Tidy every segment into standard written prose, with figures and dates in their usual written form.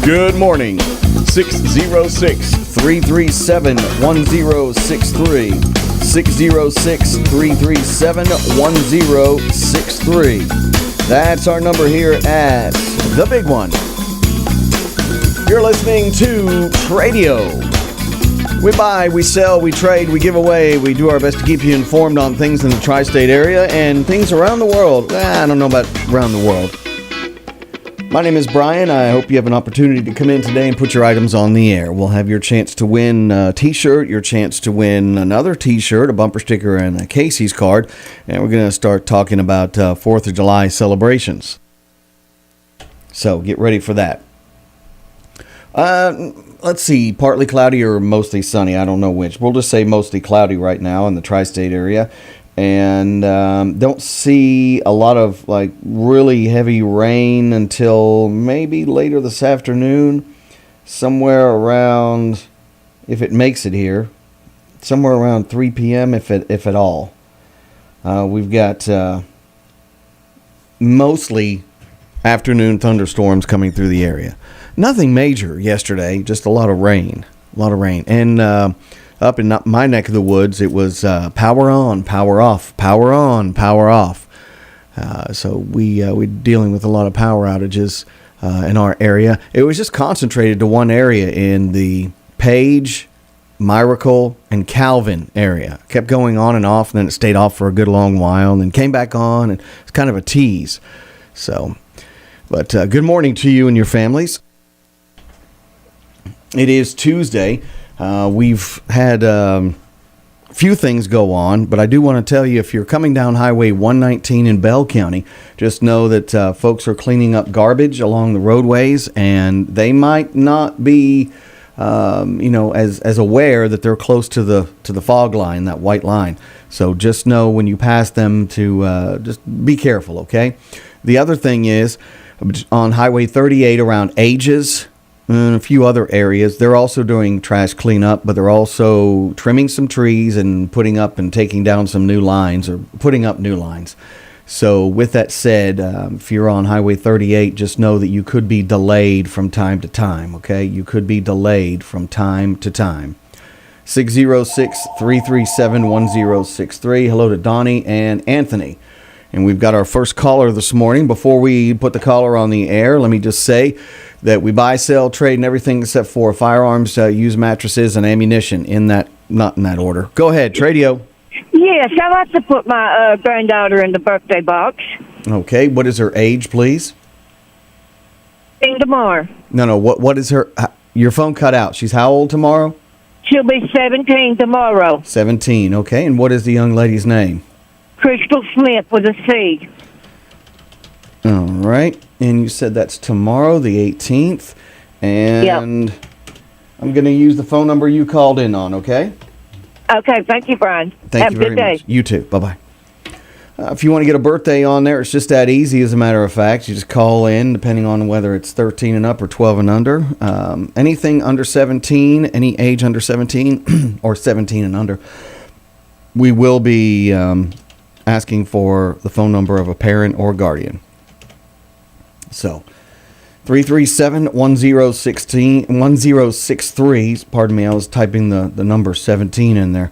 Good morning. 606-337-1063. 606-337-1063. That's our number here at The Big One. You're listening to Tradio. We buy, we sell, we trade, we give away. We do our best to keep you informed on things in the tri-state area and things around the world. I don't know about around the world. My name is Brian. I hope you have an opportunity to come in today and put your items on the air. We'll have your chance to win a t-shirt, your chance to win another t-shirt, a bumper sticker, and a Casey's card. And we're going to start talking about 4th of July celebrations. So get ready for that. Let's see, partly cloudy or mostly sunny. I don't know which. We'll just say mostly cloudy right now in the tri-state area. And don't see a lot of like really heavy rain until maybe later this afternoon. Somewhere around, if it makes it here, somewhere around 3 p.m. if at all. We've got mostly afternoon thunderstorms coming through the area. Nothing major yesterday, just a lot of rain. And up in my neck of the woods, it was power on, power off, power on, power off. So we're dealing with a lot of power outages in our area. It was just concentrated to one area in the Page, Miracle, and Calvin area. Kept going on and off, and then it stayed off for a good long while, and then came back on, and it's kind of a tease. So, but good morning to you and your families. It is Tuesday. We've had a few things go on, but I do want to tell you, if you're coming down Highway 119 in Bell County, just know that folks are cleaning up garbage along the roadways, and they might not be, as aware that they're close to the fog line, that white line. So just know when you pass them to just be careful, okay? The other thing is, on Highway 38 around Ages, and a few other areas, they're also doing trash cleanup, but they're also trimming some trees and putting up and taking down some new lines, or putting up new lines. So with that said, if you're on Highway 38, just know that you could be delayed from time to time, okay? You could be delayed from time to time. 606-337-1063. Hello to Donnie and Anthony. And we've got our first caller this morning. Before we put the caller on the air, let me just say that we buy, sell, trade, and everything except for firearms, used mattresses, and ammunition. Not in that order. Go ahead, Tradio. Yes, I'd like to put my granddaughter in the birthday box. Okay, what is her age, please? Tomorrow. No, what is her... Your phone cut out. She's how old tomorrow? She'll be 17 tomorrow. 17, okay. And what is the young lady's name? Crystal Smith with a C. All right. And you said that's tomorrow, the 18th. And yep. I'm going to use the phone number you called in on, okay? Okay. Thank you, Brian. Have a good day. Much. You too. Bye-bye. If you want to get a birthday on there, it's just that easy, as a matter of fact. You just call in, depending on whether it's 13 and up or 12 and under. Anything under 17, any age under 17 or 17 and under, we will be asking for the phone number of a parent or guardian. So, 337-1063. Pardon me, I was typing the number 17 in there.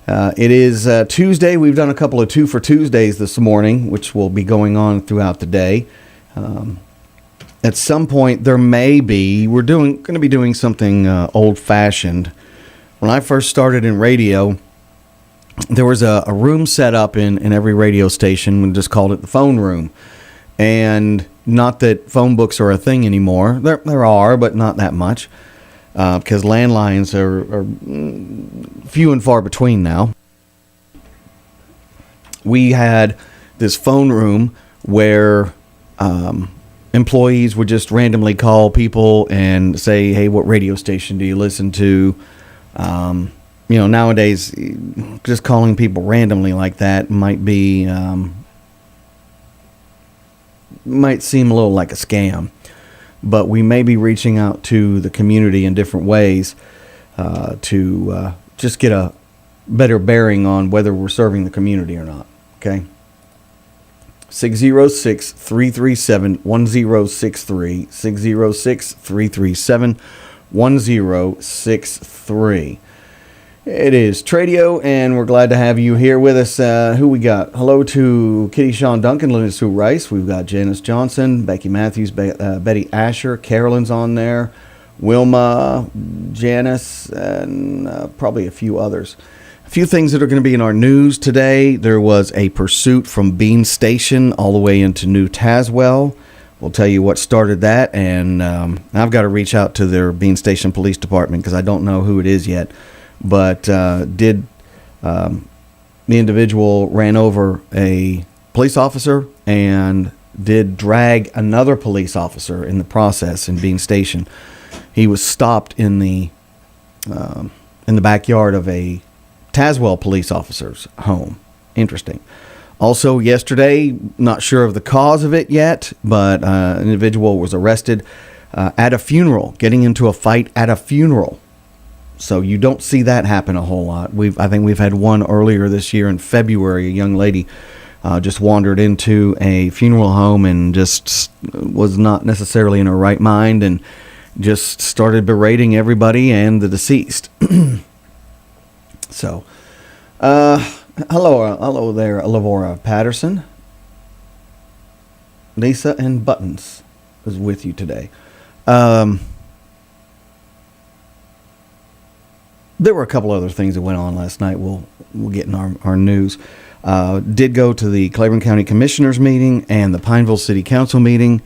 It is Tuesday. We've done a couple of 2 for Tuesdays this morning, which will be going on throughout the day. At some point, we're going to be doing something old-fashioned. When I first started in radio, there was a room set up in every radio station. We just called it the phone room. And not that phone books are a thing anymore. There are, but not that much. Because landlines are few and far between now. We had this phone room where employees would just randomly call people and say, hey, what radio station do you listen to? Nowadays, just calling people randomly like that might seem a little like a scam. But we may be reaching out to the community in different ways to just get a better bearing on whether we're serving the community or not. Okay? 606-337-1063. 606-337-1063. It is Tradio, and we're glad to have you here with us. Who we got? Hello to Kitty Sean Duncan, Linda Sue Rice. We've got Janice Johnson, Becky Matthews, Betty Asher. Carolyn's on there. Wilma, Janice, and probably a few others. A few things that are going to be in our news today. There was a pursuit from Bean Station all the way into New Tazewell. We'll tell you what started that, and I've got to reach out to their Bean Station Police Department because I don't know who it is yet. But the individual ran over a police officer and did drag another police officer in the process in Bean Station. He was stopped in the backyard of a Tazewell police officer's home. Interesting. Also yesterday, not sure of the cause of it yet, but an individual was arrested at a funeral, getting into a fight at a funeral. So you don't see that happen a whole lot. I think we've had one earlier this year in February. A young lady just wandered into a funeral home and just was not necessarily in her right mind and just started berating everybody and the deceased. So, hello there, Lavora Patterson. Lisa and Buttons is with you today. There were a couple other things that went on last night. We'll get in our news. Did go to the Claiborne County Commissioners meeting and the Pineville City Council meeting.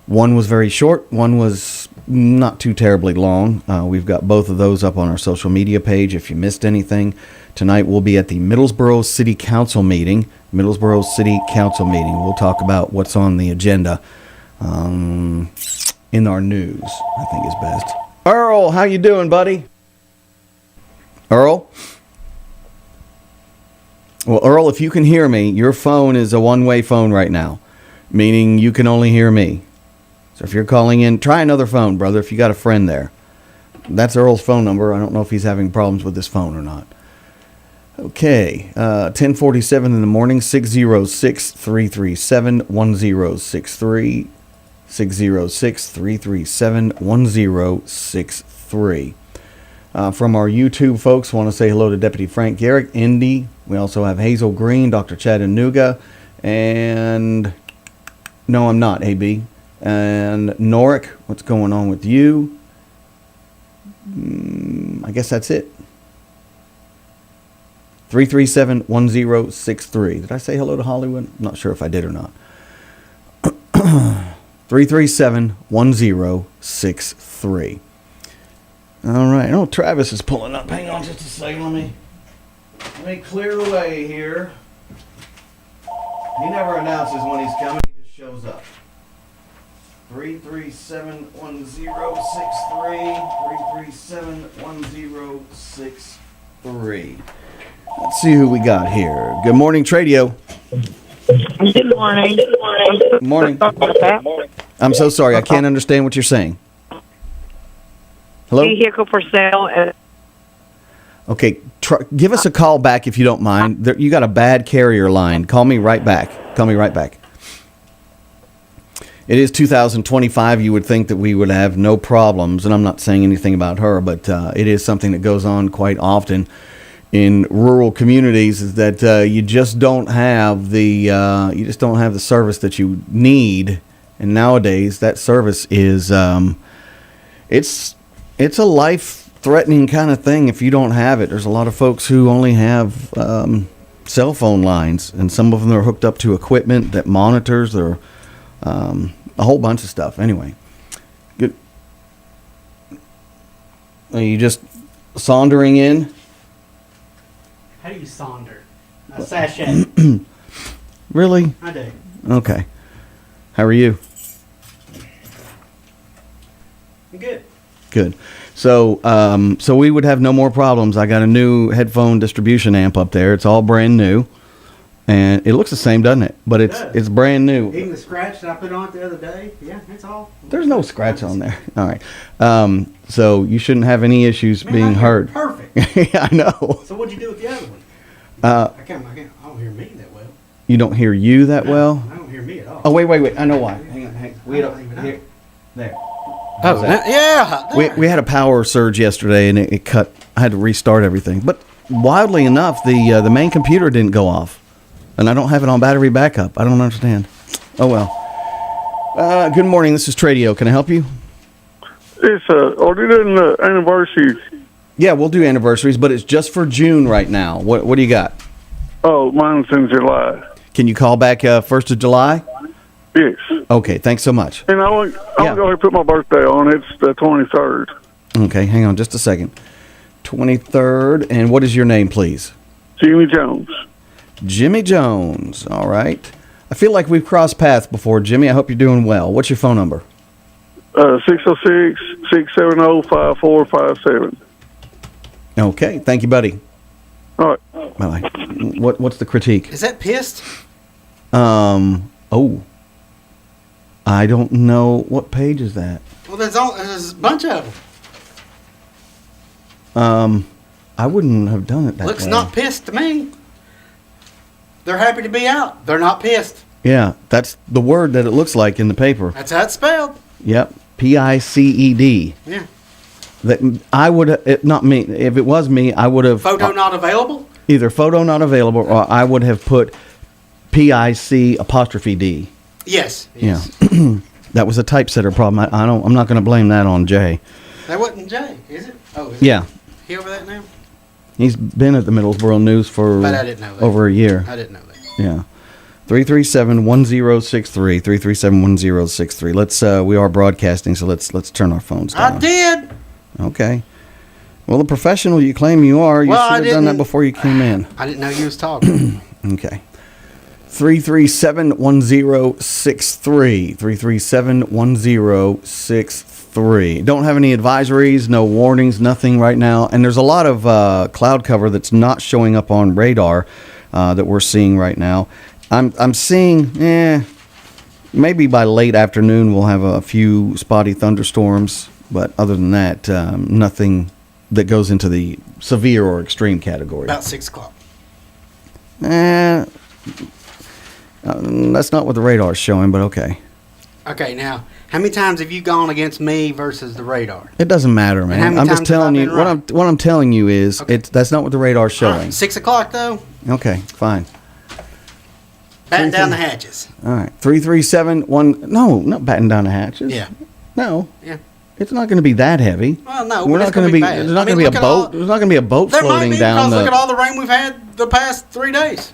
One was very short. One was not too terribly long. We've got both of those up on our social media page. If you missed anything, tonight we'll be at the Middlesboro City Council meeting. Middlesboro City Council meeting. We'll talk about what's on the agenda in our news, I think is best. Earl, how you doing, buddy? Earl? Well, Earl, if you can hear me, your phone is a one-way phone right now, meaning you can only hear me. So if you're calling in, try another phone, brother, if you got a friend there. That's Earl's phone number. I don't know if he's having problems with his phone or not. Okay, 10:47 in the morning, 606-337-1063, 606-337-1063. From our YouTube folks, want to say hello to Deputy Frank Garrick, Indy. We also have Hazel Green, Dr. Chattanooga, and no, I'm not, AB. And Norick, what's going on with you? I guess that's it. 337-1063. Did I say hello to Hollywood? I'm not sure if I did or not. 337-1063. All right. Oh, Travis is pulling up. Hang on just a second. Let me clear the way here. He never announces when he's coming. He just shows up. 337-1063. 337-1063. Let's see who we got here. Good morning, Tradio. Good morning. Good morning. I'm so sorry. I can't understand what you're saying. Hello? Vehicle for sale. Okay, give us a call back if you don't mind. You got a bad carrier line. Call me right back. It is 2025. You would think that we would have no problems, and I'm not saying anything about her, but it is something that goes on quite often in rural communities. Is that you just don't have the service that you need, and nowadays that service is it's a life-threatening kind of thing if you don't have it. There's a lot of folks who only have cell phone lines, and some of them are hooked up to equipment that monitors their a whole bunch of stuff. Anyway, good. Are you just sauntering in? How do you saunder? A sachet. Really? I do. Okay. How are you? Good. Good. So we would have no more problems. I got a new headphone distribution amp up there. It's all brand new, and it looks the same, doesn't it? But it's brand new. Even the scratch that I put on it the other day. Yeah, it's all. There's no scratch on there. All right. So you shouldn't have any issues being heard. Perfect. Yeah, I know. So what'd you do with the other one? I don't hear me that well. You don't hear you that well? I don't hear Oh, wait. I know why. Hang on. We had here. There. Oh, yeah. We had a power surge yesterday, and it cut. I had to restart everything. But wildly enough, the main computer didn't go off. And I don't have it on battery backup. I don't understand. Oh, well. Good morning. This is Tradio. Can I help you? It's are they doing the anniversary? Yeah, we'll do anniversaries, but it's just for June right now. What do you got? Oh, mine's in July. Can you call back 1st of July? Yes. Okay, thanks so much. And I want to go ahead and put my birthday on. It's the 23rd. Okay, hang on just a second. 23rd, and what is your name, please? Jimmy Jones. Jimmy Jones. All right. I feel like we've crossed paths before, Jimmy. I hope you're doing well. What's your phone number? 606-670-5457. Okay, thank you, buddy. All right. Bye-bye. What's the critique? Is that pissed? Oh. I don't know. What page is that? Well, there's a bunch of them. I wouldn't have done it that Looks way. not pissed to me. They're happy to be out. They're not pissed. Yeah, that's the word that it looks like in the paper. That's how it's spelled. Yep, PICED. Yeah. That I would not me. If it was me, I would have Photo not available? either photo not available, or I would have put PIC''D. Yes. Yeah, that was a typesetter problem. I'm not going to blame that on Jay. That wasn't Jay, is it? Oh, is Yeah, it? He over that now? he's been at the Middlesboro News for But I didn't know that. over a year. I didn't know that. Yeah. 337-1063, 337-1063. We are broadcasting, so let's turn our phones down. I did. Okay. Well, the professional you claim you are, you Well, I should have done that didn't- before you came in. I didn't know you was talking. Okay. 337-1063, 337-1063. Don't have any advisories, no warnings, nothing right now. And there's a lot of cloud cover that's not showing up on radar that we're seeing right now. I'm seeing, maybe by late afternoon we'll have a few spotty thunderstorms, but other than that, nothing that goes into the severe or extreme category. About 6 o'clock. That's not what the radar's showing, but okay. Okay, now, how many times have you gone against me versus the radar? It doesn't matter, man. how many I'm just times have I telling you been right? what I'm telling you is Okay. that's not what the radar's All showing. right, 6 o'clock, though? Okay, fine. Batten down the hatches. All right. 337-1. No, not batting down the hatches. Yeah. No. Yeah. It's not going to be that heavy. Well, no, We're but not it's going to be. bad. There's not I mean, going to be a look at boat. all- There's not going to be a boat There might floating be, down because the. look at all the rain we've had the past 3 days.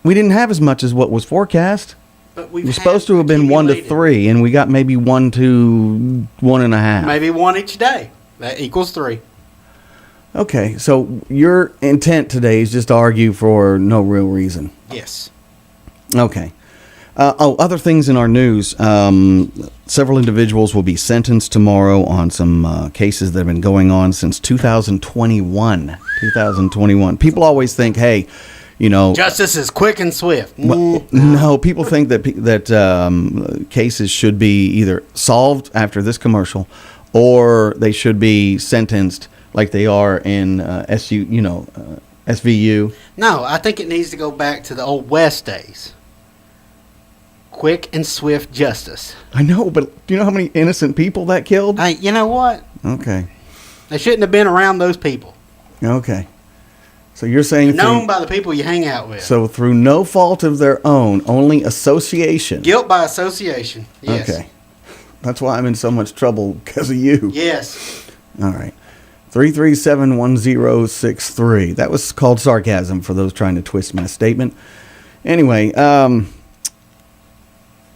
We didn't have as much as what was forecast. But we've It was supposed to have been 1 to accumulated 3, and we got maybe 1 to 1.5. Maybe 1 each day. That equals 3. Okay, so your intent today is just to argue for no real reason. Yes. Okay. Other things in our news. Several individuals will be sentenced tomorrow on some cases that have been going on since 2021. 2021. People always think, hey, you know, Justice is quick and swift. no, people think that cases should be either solved after this commercial, or they should be sentenced like they are in SVU. No, I think it needs to go back to the old West days. Quick and swift justice. I know, but do you know how many innocent people that killed? Hey, you know what? Okay. They shouldn't have been around those people. Okay. So you're saying Known by the people you hang out with. so through no fault of their own, only association. Guilt by association. Yes. Okay. That's why I'm in so much trouble because of you. Yes. All right. 337-1063. That was called sarcasm for those trying to twist my statement. Anyway,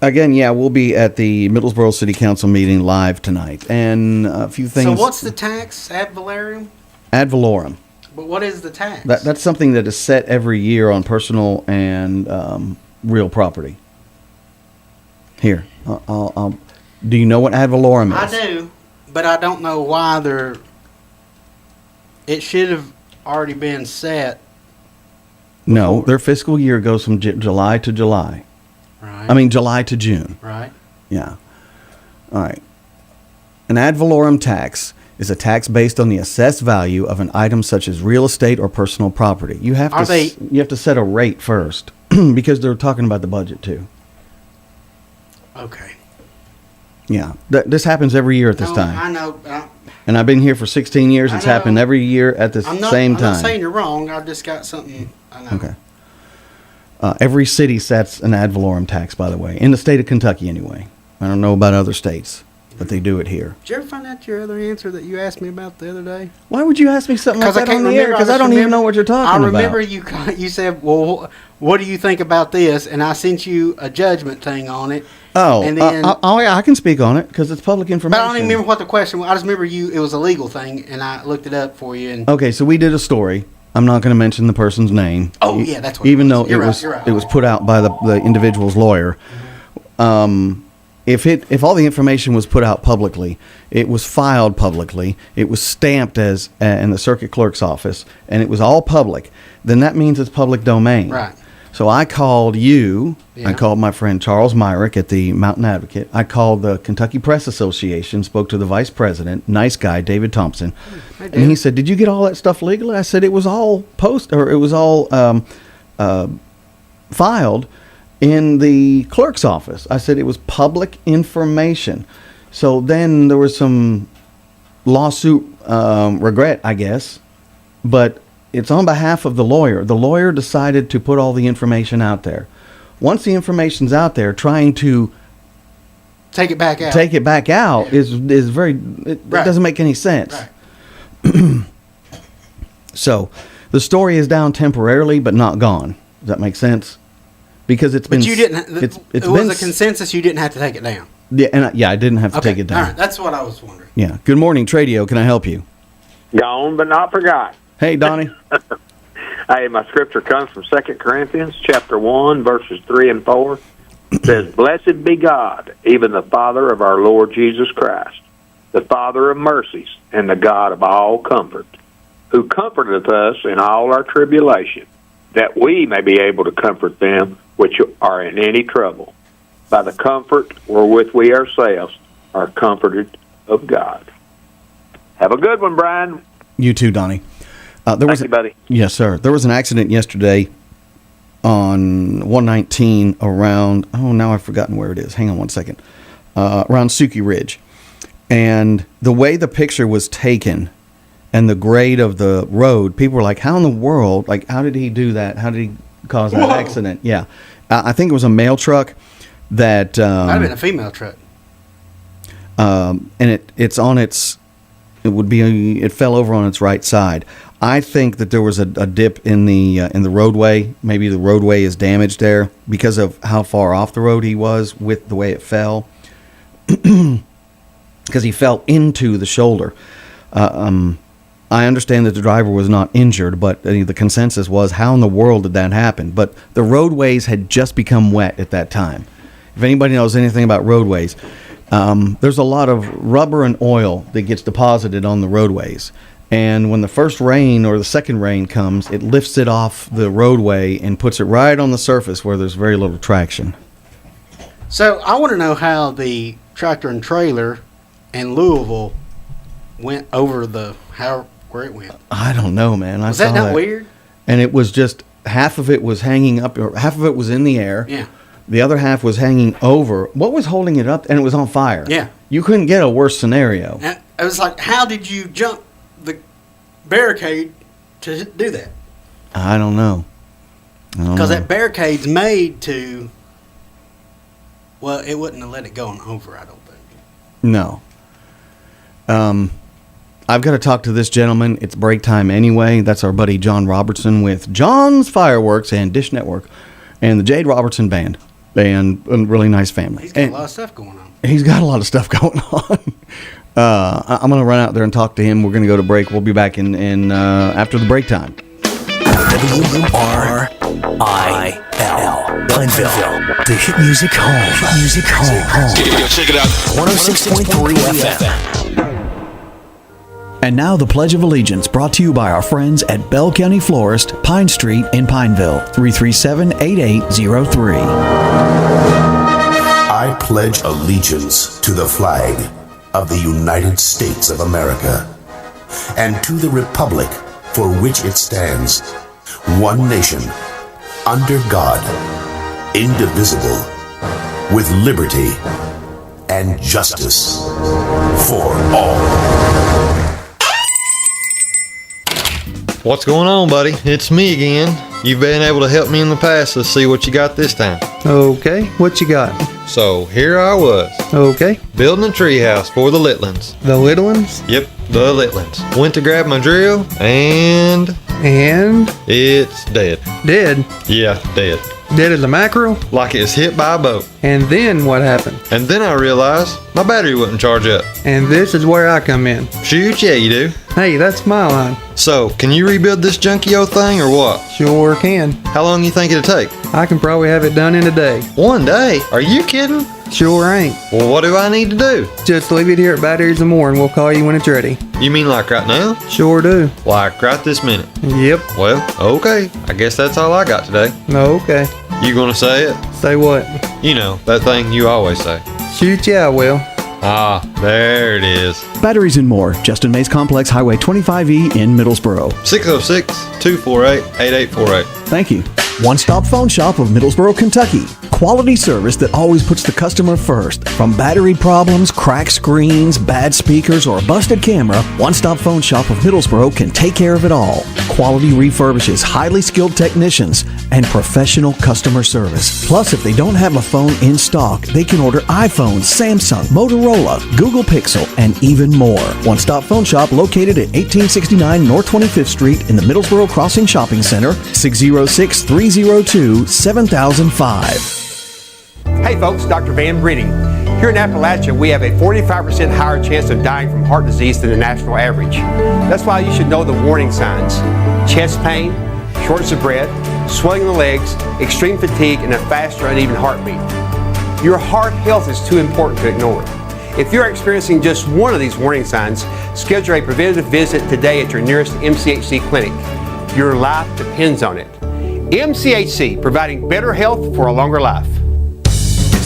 again, yeah, we'll be at the Middlesboro City Council meeting live tonight. And a few things. So what's the tax ad valorem? Ad valorem. But what is the tax? That's something that is set every year on personal and real property. Here. Do you know what ad valorem is? I do, but I don't know why they're... It should have already been set. No, before. their fiscal year goes from July to July. Right. I mean, July to June. Right. Yeah. All right. An ad valorem tax is a tax based on the assessed value of an item such as real estate or personal property. You have to set a rate first because they're talking about the budget too. Okay. Yeah, this happens every year at this time. I know. And I've been here for 16 years. It's happened every year at the same time. I'm not saying you're wrong. I've just got something. I know. Okay. Every city sets an ad valorem tax, by the way, in the state of Kentucky anyway. I don't know about other states, but they do it here. Did you ever find out your other answer that you asked me about the other day? Why would you ask me something like that on the air? Because I don't even know what you're talking about. I remember you said, well, what do you think about this? And I sent you a judgment thing on it. Oh, and then, yeah, I can speak on it because it's public information. But I don't even remember what the question was. I just remember it was a legal thing, and I looked it up for you. And okay, so we did a story. I'm not going to mention the person's name. Oh, yeah, that's what even it though was. it was put out by the individual's lawyer. If all the information was put out publicly, it was filed publicly, it was stamped as in the circuit clerk's office, and it was all public, then that means it's public domain. Right. So I called you. Yeah. I called my friend Charles Myrick at the Mountain Advocate. I called the Kentucky Press Association, spoke to the vice president, nice guy, David Thompson. And he said, "Did you get all that stuff legally?" I said, "It was all filed in the clerk's office." I said it was public information. So then there was some lawsuit regret, I guess, but it's on behalf of the lawyer. The lawyer decided to put all the information out there. Once the information's out there, trying to take it back out is very, it doesn't make any sense. Right. So the story is down temporarily, but not gone. Does that make sense? Because it's been. But you didn't. It was a consensus. You didn't have to take it down. Yeah, I didn't have to take it down. All right, that's what I was wondering. Yeah. Good morning, Tradio. Can I help you? Gone but not forgot. Hey, Donnie. Hey, my scripture comes from 2 Corinthians chapter 1, verses 3 and 4. It says, "Blessed be God, even the Father of our Lord Jesus Christ, the Father of mercies and the God of all comfort, who comforteth us in all our tribulation, that we may be able to comfort them which are in any trouble, by the comfort wherewith we ourselves are comforted of God." Have a good one, Brian. You too, Donnie. Thank you, buddy. Yes, sir. There was an accident yesterday on 119 around, now I've forgotten where it is. Hang on one second. Around Suki Ridge. And the way the picture was taken and the grade of the road, people were like, how in the world, like, how did he do that? How did he cause that accident? Yeah. I think it was a mail truck that... Might have been a female truck. And it's on its... It fell over on its right side. I think that there was a dip in the roadway. Maybe the roadway is damaged there because of how far off the road he was with the way it fell. Because he fell into the shoulder. I understand that the driver was not injured, but the consensus was, how in the world did that happen? But the roadways had just become wet at that time. If anybody knows anything about roadways, there's a lot of rubber and oil that gets deposited on the roadways. And when the first rain or the second rain comes, it lifts it off the roadway and puts it right on the surface where there's very little traction. So I want to know how the tractor and trailer in Louisville went over where it went. I don't know, man. Was that not weird? And it was just half of it was hanging up, or half of it was in the air. Yeah. The other half was hanging over. What was holding it up? And it was on fire. Yeah. You couldn't get a worse scenario. And it was like, how did you jump the barricade to do that? I don't know. Because that barricade's made to... Well, it wouldn't have let it go on over, I don't think. No. I've got to talk to this gentleman. It's break time anyway. That's our buddy John Robertson with John's Fireworks and Dish Network and the Jade Robertson Band. And a really nice family. He's got a lot of stuff going on. He's got a lot of stuff going on. I'm going to run out there and talk to him. We're going to go to break. We'll be back in after the break time. WRIL, Pineville, the hit music home. Music home. Yo, check it out. 106.3 FM. And now the Pledge of Allegiance, brought to you by our friends at Bell County Florist, Pine Street in Pineville, 337-8803. I pledge allegiance to the flag of the United States of America and to the republic for which it stands, one nation, under God, indivisible, with liberty and justice for all. What's going on, buddy? It's me again. You've been able to help me in the past. Let's see what you got this time. Okay, what you got? So, here I was. Okay. Building a treehouse for the Litlands. The little ones? Yep, the Litlands. Went to grab my drill, and it's dead. Dead? Yeah, dead. Dead as a mackerel? Like it was hit by a boat. And then what happened? And then I realized my battery wouldn't charge up. And this is where I come in. Shoot, yeah, you do. Hey, that's my line. So, can you rebuild this junky old thing or what? Sure can. How long you think it'll take? I can probably have it done in a day. 1 day? Are you kidding? Sure ain't. Well, what do I need to do? Just leave it here at Batteries and More and we'll call you when it's ready. You mean like right now? Sure do. Like right this minute? Yep. Well, okay. I guess that's all I got today. Okay. You gonna say it? Say what? You know, that thing you always say. Shoot, yeah, I will. Ah, there it is. Batteries and More, Justin Mays Complex, Highway 25E in Middlesboro. 606-248-8848. Thank you. One-stop phone shop of Middlesboro, Kentucky. Quality service that always puts the customer first. From battery problems, cracked screens, bad speakers, or a busted camera, One-stop phone shop of Middlesboro can take care of it all. Quality refurbishes, highly skilled technicians, and professional customer service. Plus, if they don't have a phone in stock, they can order iPhones, Samsung, Motorola, Google Pixel, and even more. One-stop phone shop located at 1869 North 25th Street in the Middlesboro Crossing Shopping Center, 606-302-7005. Hey folks, Dr. Van Breeding. Here in Appalachia, we have a 45% higher chance of dying from heart disease than the national average. That's why you should know the warning signs: chest pain, shortness of breath, swelling in the legs, extreme fatigue, and a fast or uneven heartbeat. Your heart health is too important to ignore. If you're experiencing just one of these warning signs, schedule a preventative visit today at your nearest MCHC clinic. Your life depends on it. MCHC, providing better health for a longer life.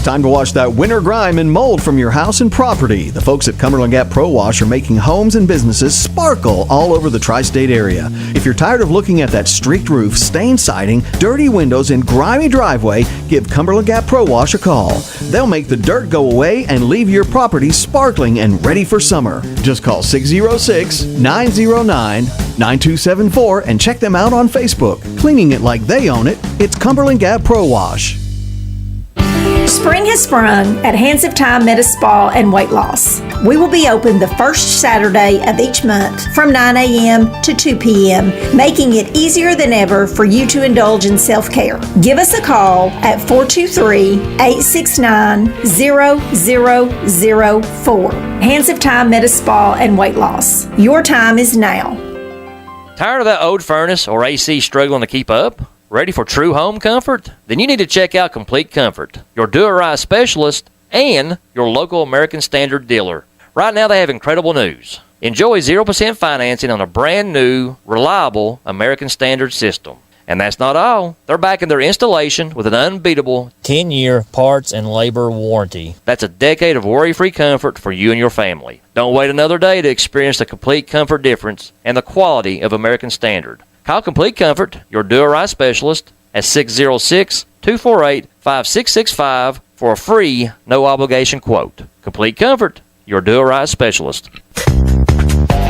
Time to wash that winter grime and mold from your house and property. The folks at Cumberland Gap Pro Wash are making homes and businesses sparkle all over the tri-state area. If you're tired of looking at that streaked roof, stained siding, dirty windows, and grimy driveway, give Cumberland Gap Pro Wash a call. They'll make the dirt go away and leave your property sparkling and ready for summer. Just call 606-909-9274 and check them out on Facebook. Cleaning it like they own it, it's Cumberland Gap Pro Wash. Spring has sprung at Hands of Time Medi Spa and Weight Loss. We will be open the first Saturday of each month from 9 a.m. to 2 p.m., making it easier than ever for you to indulge in self-care. Give us a call at 423-869-0004. Hands of Time Medi Spa and Weight Loss. Your time is now. Tired of that old furnace or AC struggling to keep up? Ready for true home comfort? Then you need to check out Complete Comfort, your do-it-right specialist and your local American Standard dealer. Right now they have incredible news. Enjoy 0% financing on a brand new, reliable American Standard system. And that's not all. They're backing their installation with an unbeatable 10-year parts and labor warranty. That's a decade of worry-free comfort for you and your family. Don't wait another day to experience the complete comfort difference and the quality of American Standard. Call Complete Comfort, your do-it-right specialist, at 606-248-5665 for a free, no-obligation quote. Complete Comfort, your do-it-right specialist.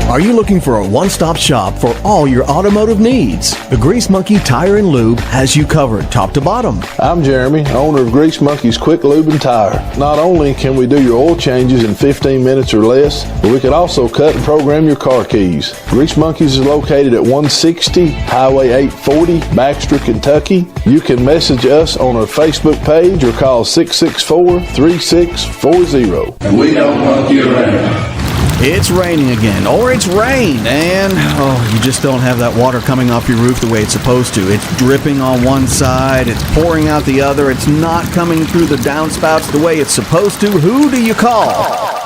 Are you looking for a one-stop shop for all your automotive needs? The Grease Monkey Tire and Lube has you covered top to bottom. I'm Jeremy, owner of Grease Monkey's Quick Lube and Tire. Not only can we do your oil changes in 15 minutes or less, but we can also cut and program your car keys. Grease Monkey's is located at 160 Highway 840, Baxter, Kentucky. You can message us on our Facebook page or call 664-3640. And we don't monkey around. It's raining again, or it's rained, and you just don't have that water coming off your roof the way it's supposed to. It's dripping on one side, it's pouring out the other, it's not coming through the downspouts the way it's supposed to. Who do you call?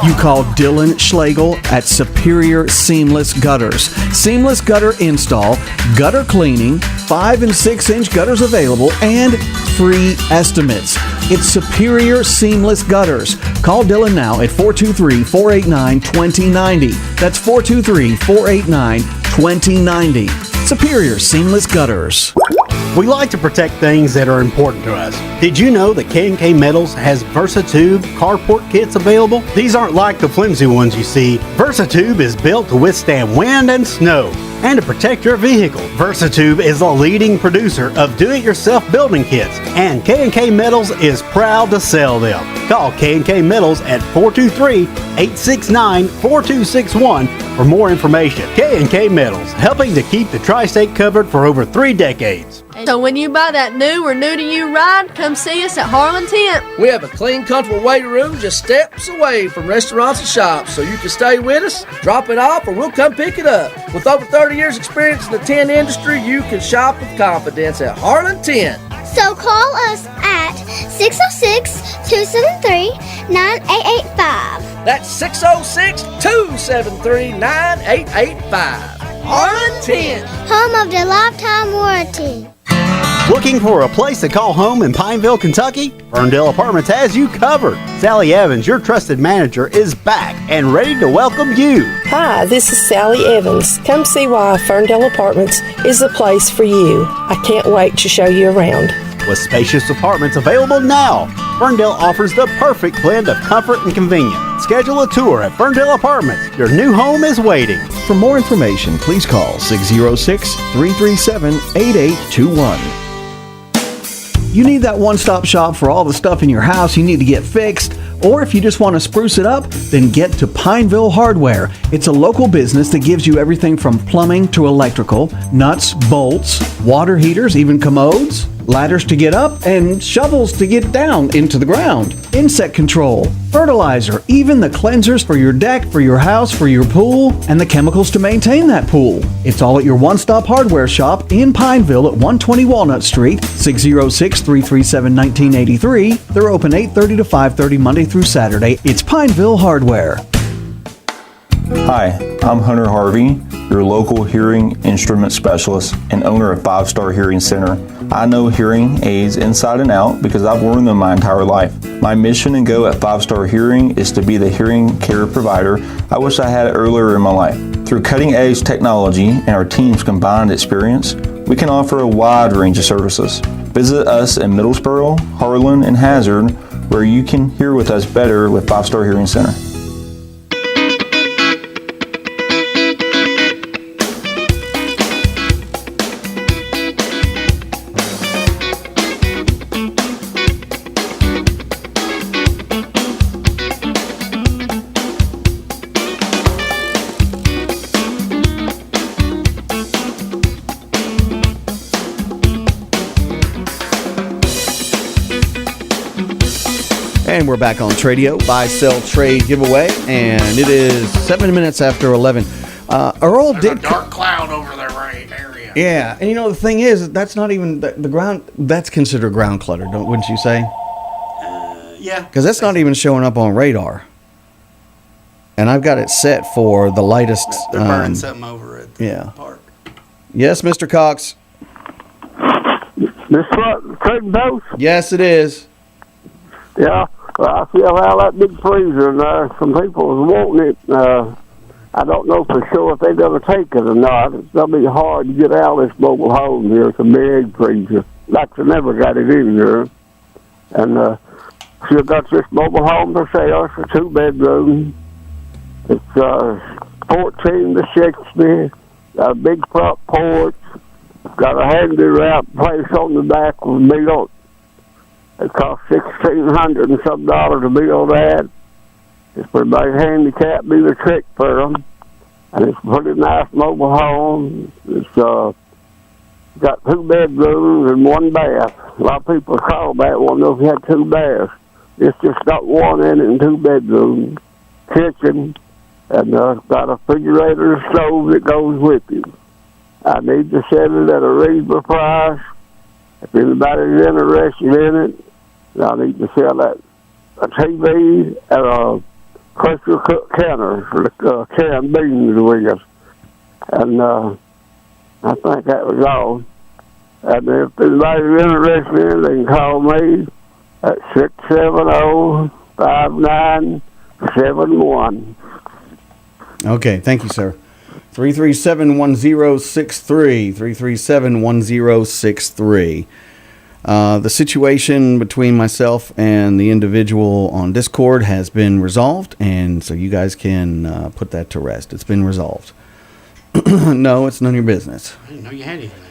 You call Dylan Schlegel at Superior Seamless Gutters. Seamless gutter install, gutter cleaning, 5 and 6 inch gutters available, and free estimates. It's Superior Seamless Gutters. Call Dylan now at 423-489-2090. That's 423-489-2090. Superior Seamless Gutters. We like to protect things that are important to us. Did you know that K&K Metals has VersaTube carport kits available? These aren't like the flimsy ones you see. VersaTube is built to withstand wind and snow and to protect your vehicle. VersaTube is a leading producer of do-it-yourself building kits, and K&K Metals is proud to sell them. Call K&K Metals at 423-869-4261 for more information. K&K Metals, helping to keep the tri-state covered for over 3 decades. So when you buy that new or new-to-you ride, come see us at Harlan Tent. We have a clean, comfortable waiting room just steps away from restaurants and shops, so you can stay with us, drop it off, or we'll come pick it up. With over 30 years experience in the tent industry, you can shop with confidence at Harlan Tent. So call us at 606-273-9885. That's 606-273-9885. Harlan Tent. Home of the lifetime warranty. Looking for a place to call home in Pineville, Kentucky? Ferndale Apartments has you covered. Sally Evans, your trusted manager, is back and ready to welcome you. Hi, this is Sally Evans. Come see why Ferndale Apartments is the place for you. I can't wait to show you around. With spacious apartments available now, Ferndale offers the perfect blend of comfort and convenience. Schedule a tour at Ferndale Apartments. Your new home is waiting. For more information, please call 606-337-8821. You need that one-stop shop for all the stuff in your house you need to get fixed, or if you just want to spruce it up, then get to Pineville Hardware. It's a local business that gives you everything from plumbing to electrical, nuts, bolts, water heaters, even commodes, ladders to get up, and shovels to get down into the ground, insect control, fertilizer, even the cleansers for your deck, for your house, for your pool, and the chemicals to maintain that pool. It's all at your one-stop hardware shop in Pineville at 120 Walnut Street, 606-337-1983. They're open 8:30 to 5:30 Monday through Saturday. It's Pineville Hardware. Hi, I'm Hunter Harvey, your local hearing instrument specialist and owner of 5 Star Hearing Center. I know hearing aids inside and out because I've worn them my entire life. My mission and goal at 5 Star Hearing is to be the hearing care provider I wish I had earlier in my life. Through cutting edge technology and our team's combined experience, we can offer a wide range of services. Visit us in Middlesboro, Harlan, and Hazard, where you can hear with us better with 5 Star Hearing Center. And we're back on Tradio, buy, sell, trade, giveaway, and it is 7 minutes after 11. Earl There's did a dark cloud over the right area. Yeah, and you know the thing is, that's not even the ground. That's considered ground clutter, wouldn't you say? Yeah. Because that's not even showing up on radar. And I've got it set for the lightest. They're burning something over at the park. Yes, Mr. Cox. This trading post? Yes, it is. Yeah. Well, I see around that big freezer, and some people was wanting it. I don't know for sure if they're going to take it or not. It's going to be hard to get out of this mobile home here. It's a big freezer. Like I never got it in here. And she got this mobile home for sale. It's a 2-bedroom. It's 14 to 60. Got a big front porch. Got a handy wrap place on the back with me on. It cost $1,600 and some dollars to build that. It's pretty much handicap be the trick for them. And it's a pretty nice mobile home. It's got 2 bedrooms and 1 bath. A lot of people call that one if you had 2 baths. It's just got 1 in it and 2 bedrooms. Kitchen. And got a refrigerator and stove that goes with it. I need to set it at a reasonable price. If anybody's interested in it, I need to sell a TV and a pressure cook canner for the canned beans with. And I think that was all. And if anybody's interested in it, they can call me at 670-5971. Okay, thank you, sir. 337-1063. 337-1063. The situation between myself and the individual on Discord has been resolved, and so you guys can put that to rest. It's been resolved. No, it's none of your business. I didn't know you had anything.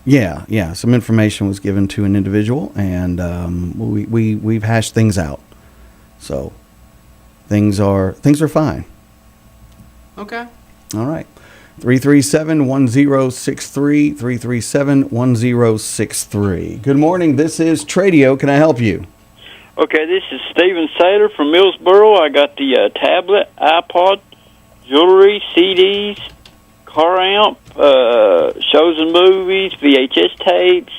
Yeah. Some information was given to an individual, and we've hashed things out. So things are fine. Okay. All right. 337-1063. 337-1063. Good morning. This is Tradio. Can I help you? Okay, this is Steven Sater from Millsboro. I got the tablet, iPod, jewelry, CDs, car amp, shows and movies, VHS tapes,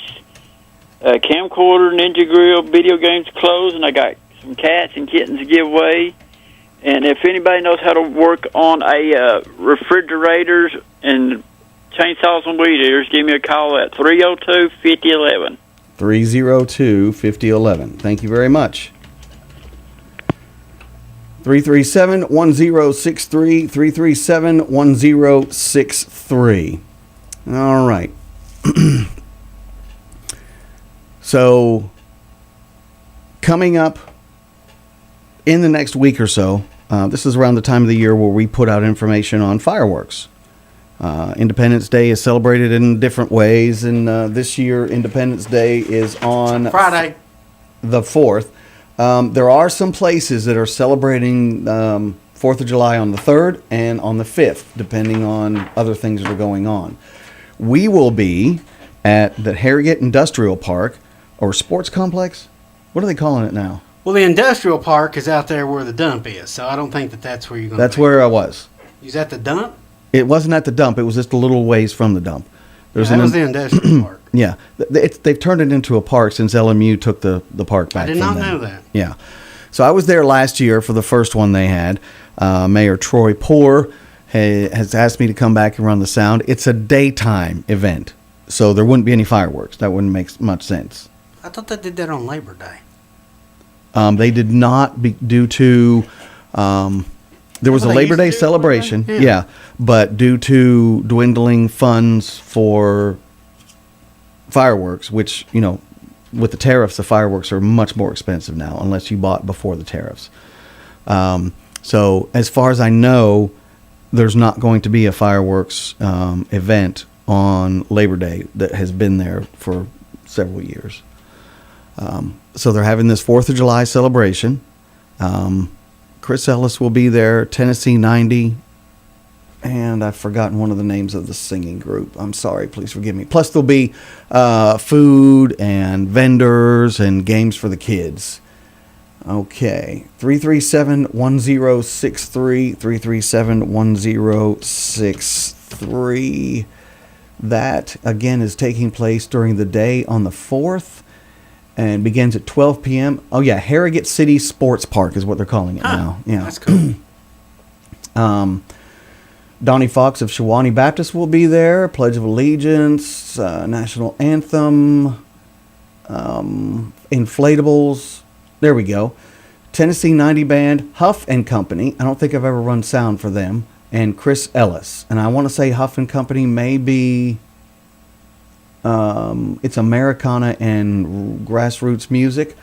camcorder, Ninja Grill, video games, clothes, and I got some cats and kittens to give away. And if anybody knows how to work on a refrigerators and chainsaws and weed eaters, give me a call at 302-5011. 302-5011. Thank you very much. 337-1063. 337-1063. All right. So, coming up in the next week or so, this is around the time of the year where we put out information on fireworks. Independence Day is celebrated in different ways, and this year Independence Day is on Friday, the 4th. There are some places that are celebrating 4th of July on the 3rd and on the 5th, depending on other things that are going on. We will be at the Harrogate Industrial Park, or Sports Complex. What are they calling it now? Well, the industrial park is out there where the dump is, so I don't think that's where you're going to be. That's where I was. You was at the dump? It wasn't at the dump. It was just a little ways from the dump. That was the industrial park. Yeah. They've turned it into a park since LMU took the park back. I did not know that. Yeah. So I was there last year for the first one they had. Mayor Troy Poore has asked me to come back and run the sound. It's a daytime event, so there wouldn't be any fireworks. That wouldn't make much sense. I thought they did that on Labor Day. They did not due to there was a Labor Day celebration, but due to dwindling funds for fireworks, which, with the tariffs, the fireworks are much more expensive now, unless you bought before the tariffs. So as far as I know, there's not going to be a fireworks event on Labor Day that has been there for several years. So they're having this 4th of July celebration. Chris Ellis will be there, Tennessee 90, and I've forgotten one of the names of the singing group. I'm sorry, please forgive me. Plus there'll be food and vendors and games for the kids. Okay, 337-1063, 337-1063. That, again, is taking place during the day on the 4th. And begins at 12 p.m. Oh, yeah, Harrogate City Sports Park is what they're calling it now. Yeah, that's cool. Donnie Fox of Shawnee Baptist will be there. Pledge of Allegiance, National Anthem, inflatables. There we go. Tennessee 90 Band, Huff and Company. I don't think I've ever run sound for them. And Chris Ellis. And I want to say Huff and Company may be... it's Americana and grassroots music.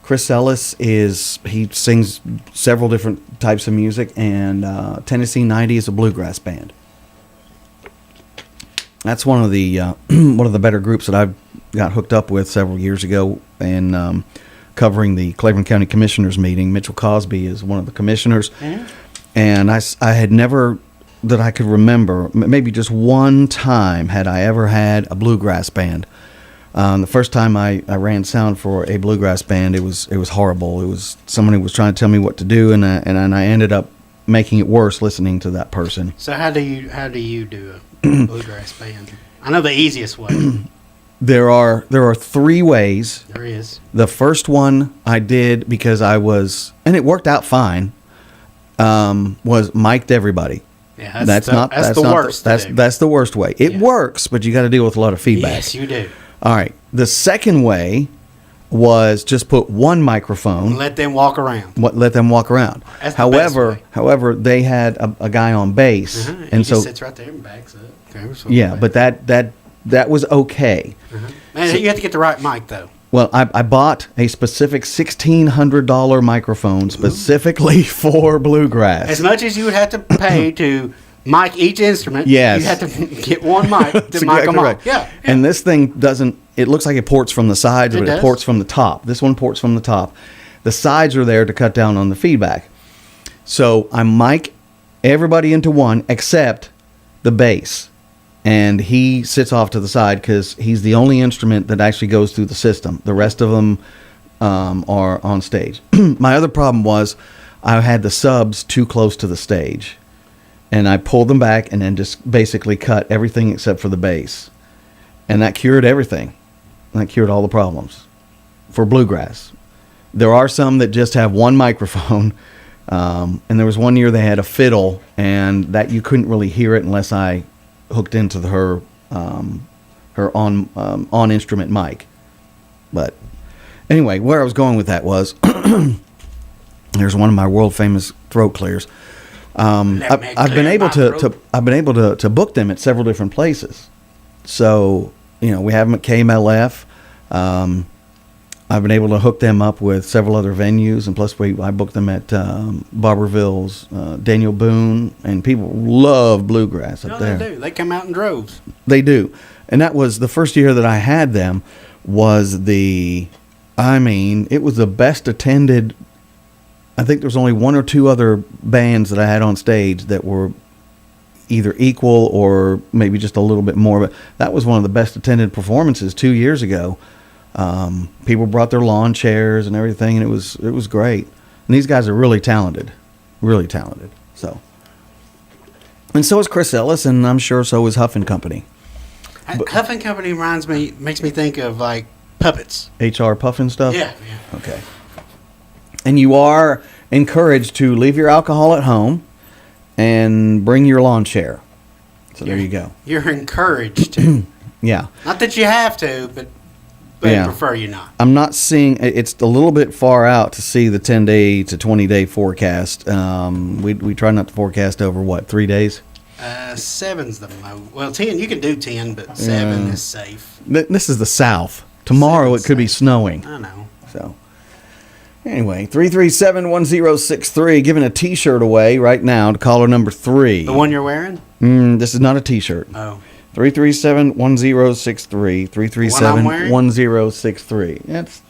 Chris Ellis he sings several different types of music, and Tennessee 90 is a bluegrass band. That's one of the better groups that I got hooked up with several years ago, and covering the Cleveland County Commissioners meeting. Mitchell Cosby is one of the commissioners, and I had never, that I could remember, maybe just one time had I ever had a bluegrass band. The first time I ran sound for a bluegrass band, it was horrible. It was somebody was trying to tell me what to do, and I ended up making it worse listening to that person. So how do you do a bluegrass band? I know the easiest way. There are 3 ways. There is. The first one I did because and it worked out fine. Was mic'd everybody. Yeah, that's the worst. That's the worst way. It works, but you got to deal with a lot of feedback. Yes, you do. All right. The second way was just put one microphone. Let them walk around. Let them walk around. That's the best way. However, they had a guy on bass, And and he so just sits right there and backs up. yeah, but that was okay. Man, you have to get the right mic though. Well, I bought a specific $1,600 microphone specifically for bluegrass. As much as you would have to pay to mic each instrument, Yes. you have to get one mic to That's mic them all. right. Yeah. And this thing doesn't, it looks like it ports from the sides, It but does. it ports from the top. This one ports from the top. The sides are there to cut down on the feedback. So I mic everybody into one except the bass. And he sits off to the side because he's the only instrument that actually goes through the system. The rest of them are on stage. My other problem was I had the subs too close to the stage. And I pulled them back and then just basically cut everything except for the bass. And that cured everything. That cured all the problems for bluegrass. There are some that just have one microphone. And there was one year they had a fiddle, and that you couldn't really hear it unless I hooked into her on instrument mic. But anyway, where I was going with that was there's one of my world famous throat clears. I've been able to book them at several different places. So we have them at KMLF. I've been able to hook them up with several other venues, and plus I booked them at Barberville's Daniel Boone, and people love bluegrass up there. They do. They come out in droves. They do. And that was the first year that I had them was it was the best attended. I think there was only one or two other bands that I had on stage that were either equal or maybe just a little bit more, but that was one of the best attended performances 2 years ago. People brought their lawn chairs and everything, and it was great. And these guys are really talented. So, and so is Chris Ellis, and I'm sure so is Huff and Company. Huff and Company makes me think of like puppets. HR Puffin stuff? Yeah. Okay. And you are encouraged to leave your alcohol at home and bring your lawn chair. So there you go. You're encouraged to. Yeah. Not that you have to, but I prefer you not. I'm not seeing, it's a little bit far out to see the 10-day to 20-day forecast. We try not to forecast over, 3 days? 7's the most. Well, 10, you can do 10, but 7 is safe. This is the South. Tomorrow it could be snowing. I know. So, anyway, 337-1063, giving a T-shirt away right now to caller number 3. The one you're wearing? This is not a T-shirt. Oh. 337-1063. 337-1063.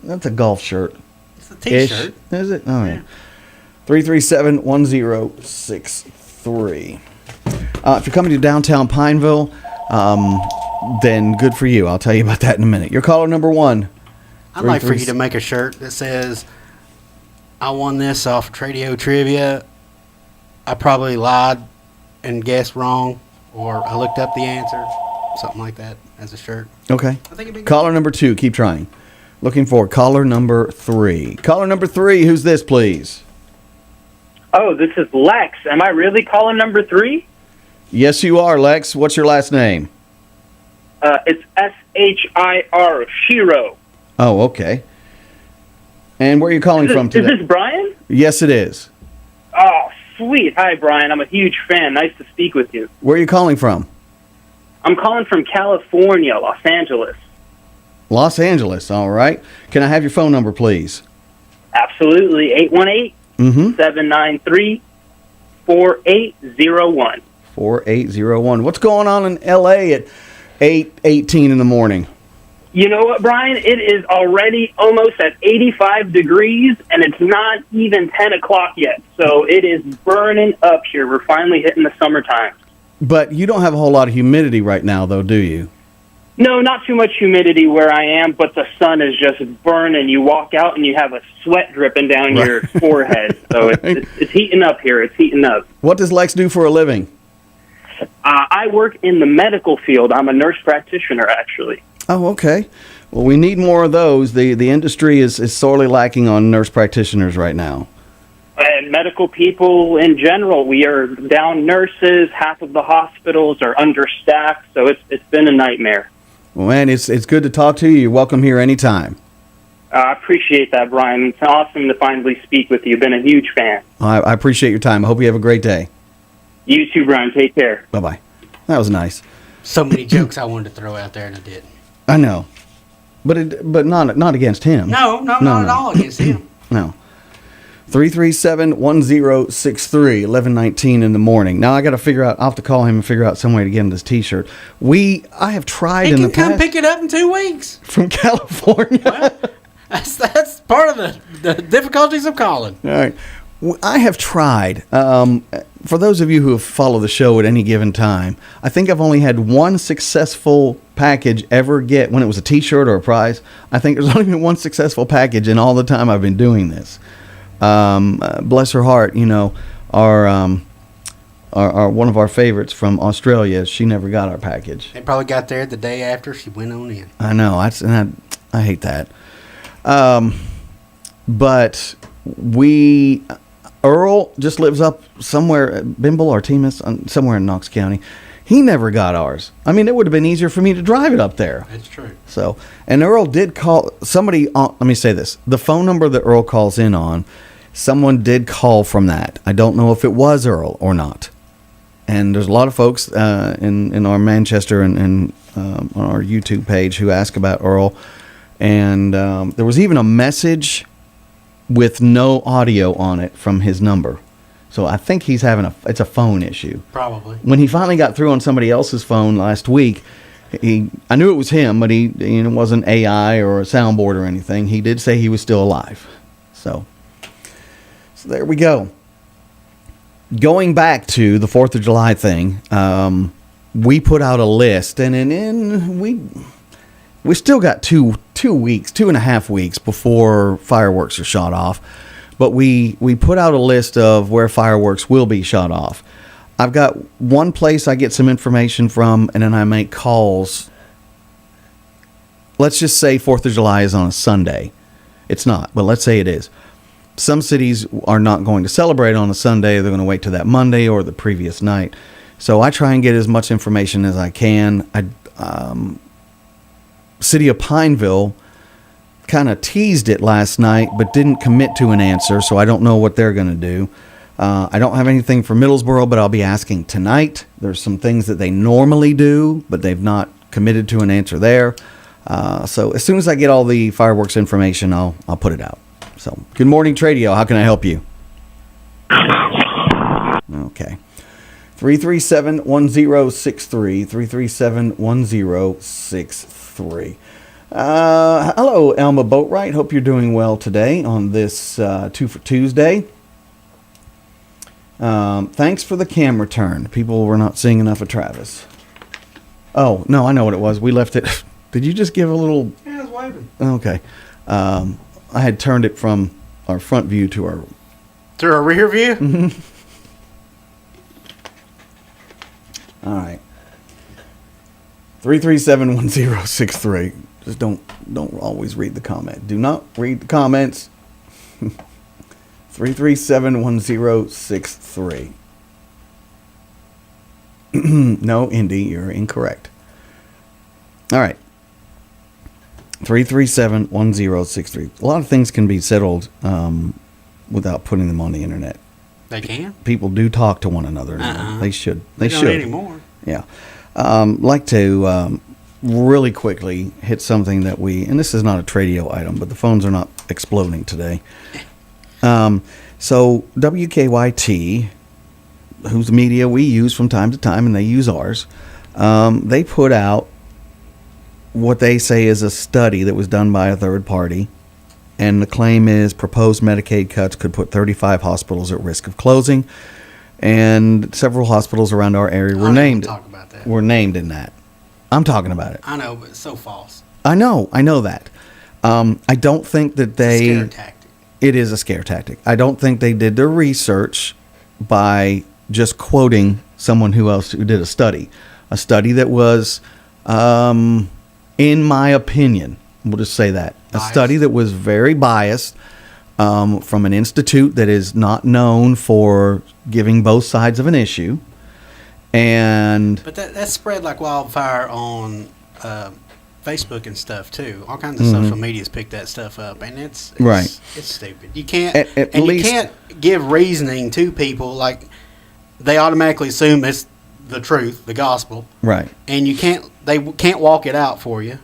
That's a golf shirt. It's a T-shirt. Is it? Oh, yeah. 337-1063. If you're coming to downtown Pineville, then good for you. I'll tell you about that in a minute. You're caller number 1. I'd like for you to make a shirt that says, I won this off Tradio Trivia. I probably lied and guessed wrong, or I looked up the answer. Something like that as a shirt. Okay. I think it'd be good. Caller number 2. Keep trying. Looking for caller number 3. Caller number 3, who's this, please? Oh, this is Lex. Am I really caller number 3? Yes, you are, Lex. What's your last name? It's S-H-I-R, Shiro. Oh, okay. And where are you calling from today? Is this Brian? Yes, it is. Oh, sweet. Hi, Brian. I'm a huge fan. Nice to speak with you. Where are you calling from? I'm calling from California, Los Angeles. Los Angeles, all right. Can I have your phone number, please? Absolutely. 818-793-4801. 4801. What's going on in L.A. at 8:18 in the morning? You know what, Brian? It is already almost at 85 degrees, and it's not even 10 o'clock yet. So it is burning up here. We're finally hitting the summertime. But you don't have a whole lot of humidity right now, though, do you? No, not too much humidity where I am, but the sun is just burning. You walk out and you have a sweat dripping down your forehead. So it's heating up here. It's heating up. What does Lex do for a living? I work in the medical field. I'm a nurse practitioner, actually. Oh, okay. Well, we need more of those. The industry is sorely lacking on nurse practitioners right now. And medical people in general, we are down nurses. Half of the hospitals are understaffed, so it's been a nightmare. Well, man, it's good to talk to you. You're welcome here anytime. I appreciate that, Brian. It's awesome to finally speak with you. Been a huge fan. I appreciate your time. I hope you have a great day. You too, Brian. Take care. Bye-bye. That was nice. So many jokes I wanted to throw out there and I didn't. I know. But not against him. No, not at all against him. No. 337-1063, 11:19 in the morning. Now I got to figure out. I'll have to call him and figure out some way to get him this T-shirt. I have tried in the past. He can come pick it up in 2 weeks from California. Well, that's part of the difficulties of calling. All right. I have tried. For those of you who have followed the show at any given time, I think I've only had one successful package ever get when it was a T-shirt or a prize. I think there's only been one successful package in all the time I've been doing this. Bless her heart, our one of our favorites from Australia. She never got our package. It probably got there the day after she went on in. I know. I hate that. But Earl just lives up somewhere, Bimble, Artemis, somewhere in Knox County. He never got ours. I mean, it would have been easier for me to drive it up there. That's true. So, and Earl did call somebody. Let me say this: the phone number that Earl calls in on, someone did call from that. I don't know if it was Earl or not. And there's a lot of folks in our Manchester and on our YouTube page who ask about Earl. And there was even a message with no audio on it from his number. So I think he's having it's a phone issue. Probably. When he finally got through on somebody else's phone last week, I knew it was him, but it wasn't AI or a soundboard or anything. He did say he was still alive. So there we go. Going back to the 4th of July thing, we put out a list, and we still got 2.5 weeks before fireworks are shot off. But we put out a list of where fireworks will be shot off. I've got one place I get some information from, and then I make calls. Let's just say 4th of July is on a Sunday. It's not, but let's say it is. Some cities are not going to celebrate on a Sunday. They're going to wait till that Monday or the previous night. So I try and get as much information as I can. City of Pineville kind of teased it last night, but didn't commit to an answer, so I don't know what they're going to do. I don't have anything for Middlesboro, but I'll be asking tonight. There's some things that they normally do, but they've not committed to an answer there. So as soon as I get all the fireworks information, I'll put it out. So, good morning, Tradio. How can I help you? Okay. 337-1063, 337-1063. Hello, Elma Boatwright. Hope you're doing well today on this 2 for Tuesday. Thanks for the camera turn. People were not seeing enough of Travis. Oh, no, I know what it was. We left it. Did you just give a little... Yeah, I was waving. Okay. I had turned it from our front view to our... To our rear view? Mm-hmm. All right. 337-1063. Just don't always read the comment. Do not read the comments. 337-1063. No, Indy, you're incorrect. All right. 337-1063. A lot of things can be settled without putting them on the internet. They can? People do talk to one another. They should. They don't should. anymore. Yeah. Like to really quickly hit something that and this is not a Tradio item, but the phones are not exploding today. So WKYT, whose media we use from time to time, and they use ours, they put out what they say is a study that was done by a third party, and the claim is proposed Medicaid cuts could put 35 hospitals at risk of closing, and several hospitals around our area were named. Talk about that. Were named in that. I'm talking about it. I know, but it's so false. I know that. I don't think that they... It's a scare tactic. It is a scare tactic. I don't think they did their research by just quoting someone who did a study that was, in my opinion, we'll just say that, a study that was very biased from an institute that is not known for giving both sides of an issue. But that's spread like wildfire on Facebook and stuff too. All kinds of Mhm. social medias pick that stuff up, and it's Right. It's stupid. You can't At and least- you can't give reasoning to people like they automatically assume it's the truth, the gospel, Right. and they can't walk it out for you.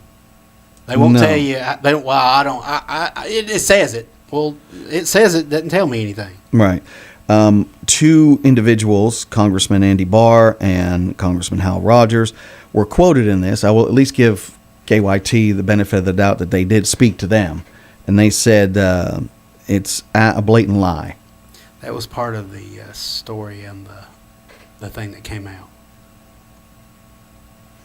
They won't No. tell you. They don't. Well, I don't. It says it. Well, it says it doesn't tell me anything. Right. Two individuals, Congressman Andy Barr and Congressman Hal Rogers, were quoted in this. I will at least give KYT the benefit of the doubt that they did speak to them. And they said it's a blatant lie. That was part of the story and the thing that came out.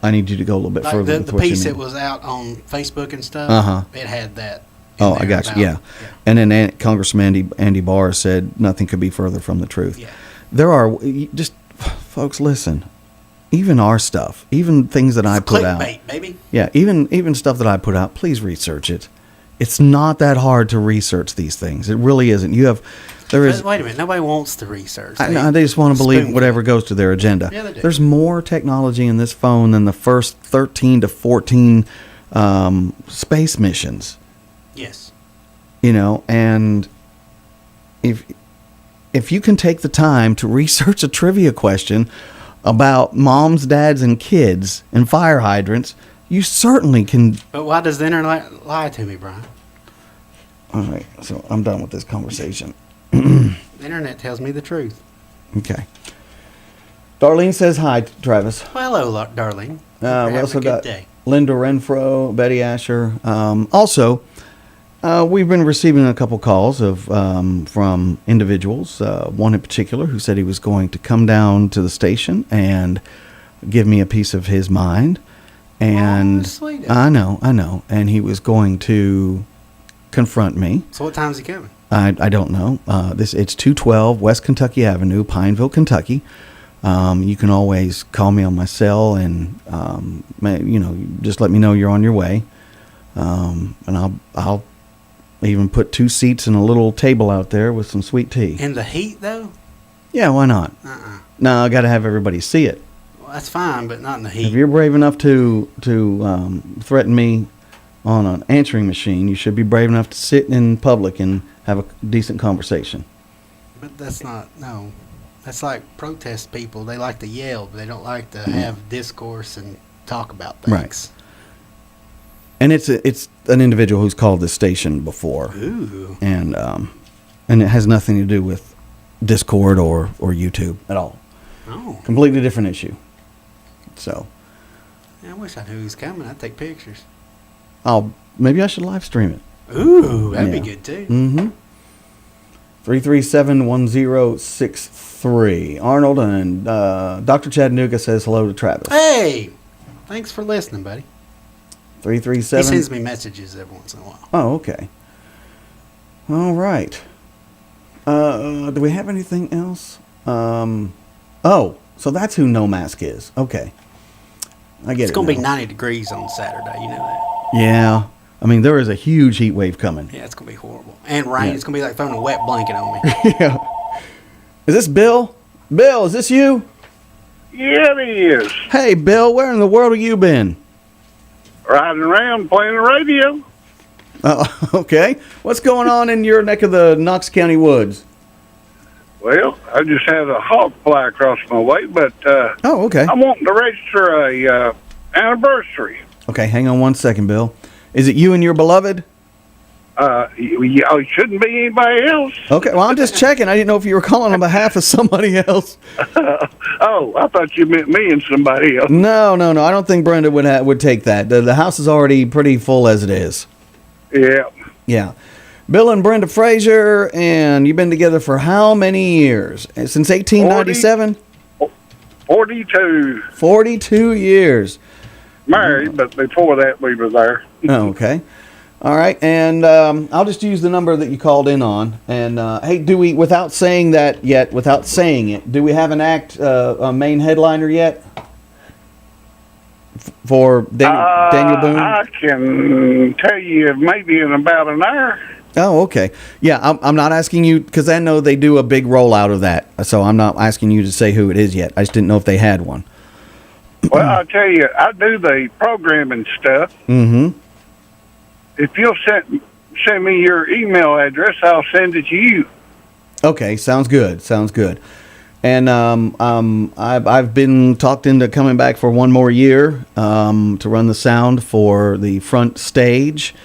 I need you to go a little bit Like further. the with what you piece that mean. was out on Facebook and stuff. Uh-huh. It had that. Oh, I got you. Yeah. And then Congressman Andy Barr said nothing could be further from the truth. Yeah. There are just folks. Listen, even our stuff, even things that I put out. Clickbait, baby. Yeah, even stuff that I put out. Please research it. It's not that hard to research these things. It really isn't. There is. Wait a minute. Nobody wants to research. They just want to believe spoon whatever goes to their agenda. Yeah, they do. There's more technology in this phone than the first 13 to 14 space missions. Yes. And if you can take the time to research a trivia question about moms, dads, and kids and fire hydrants, you certainly can. But why does the internet lie to me, Brian? All right, so I'm done with this conversation. The internet tells me the truth. Okay. Darlene says hi, Travis. Well, hello, Darlene. We Have also a good got day. Linda Renfro, Betty Asher. Also, we've been receiving a couple calls from individuals. One in particular who said he was going to come down to the station and give me a piece of his mind. And sweet. I know. And he was going to confront me. So what time's he coming? I don't know. It's 212 West Kentucky Avenue, Pineville, Kentucky. You can always call me on my cell and just let me know you're on your way. And I'll even put 2 seats and a little table out there with some sweet tea. In the heat, though? Yeah, why not? No, I got to have everybody see it. Well, that's fine, but not in the heat. If you're brave enough to threaten me on an answering machine, you should be brave enough to sit in public and have a decent conversation. But that's not, no. That's like protest people. They like to yell, but they don't like to have discourse and talk about things. Right. And it's an individual who's called this station before. Ooh. And it has nothing to do with Discord or YouTube at all. Oh. Completely different issue. So. I wish I knew he was coming. I'd take pictures. Maybe I should live stream it. Ooh, that'd be good too. Mm-hmm. 337-1063. Arnold and Dr. Chattanooga says hello to Travis. Hey, thanks for listening, buddy. 337. He sends me messages every once in a while. Oh, okay. All right. Do we have anything else? So that's who No Mask is. Okay. I get it. It's going to be now. 90 degrees on Saturday. You know that. Yeah. I mean, there is a huge heat wave coming. Yeah, it's going to be horrible. And rain. Yeah. It's going to be like throwing a wet blanket on me. Yeah. Is this Bill? Bill, is this you? Yeah, it is. Hey, Bill, where in the world have you been? Riding around playing the radio. Okay. What's going on in your neck of the Knox County woods? Well, I just had a hawk fly across my way, but oh, okay. I'm wanting to register a anniversary. Okay, hang on one second, Bill. Is it you and your beloved? It shouldn't be anybody else. Okay, well, I'm just checking. I didn't know if you were calling on behalf of somebody else. Oh, I thought you meant me and somebody else. No. I don't think Brenda would take that. The house is already pretty full as it is. Yeah. Yeah. Bill and Brenda Frazier, and you've been together for how many years? Since 1897? 42. 42 years. Married, but before that we were there. Oh, okay. All right, and I'll just use the number that you called in on. And hey, do we, without saying it, do we have an a main headliner yet for Daniel Boone? I can tell you maybe in about an hour. Oh, okay. Yeah, I'm not asking you because I know they do a big rollout of that, so I'm not asking you to say who it is yet. I just didn't know if they had one. Well, I'll tell you, I do the programming stuff. Mm-hmm. If you'll send me your email address, I'll send it to you. Okay, sounds good. Sounds good. And I've been talked into coming back for one more year to run the sound for the front stage,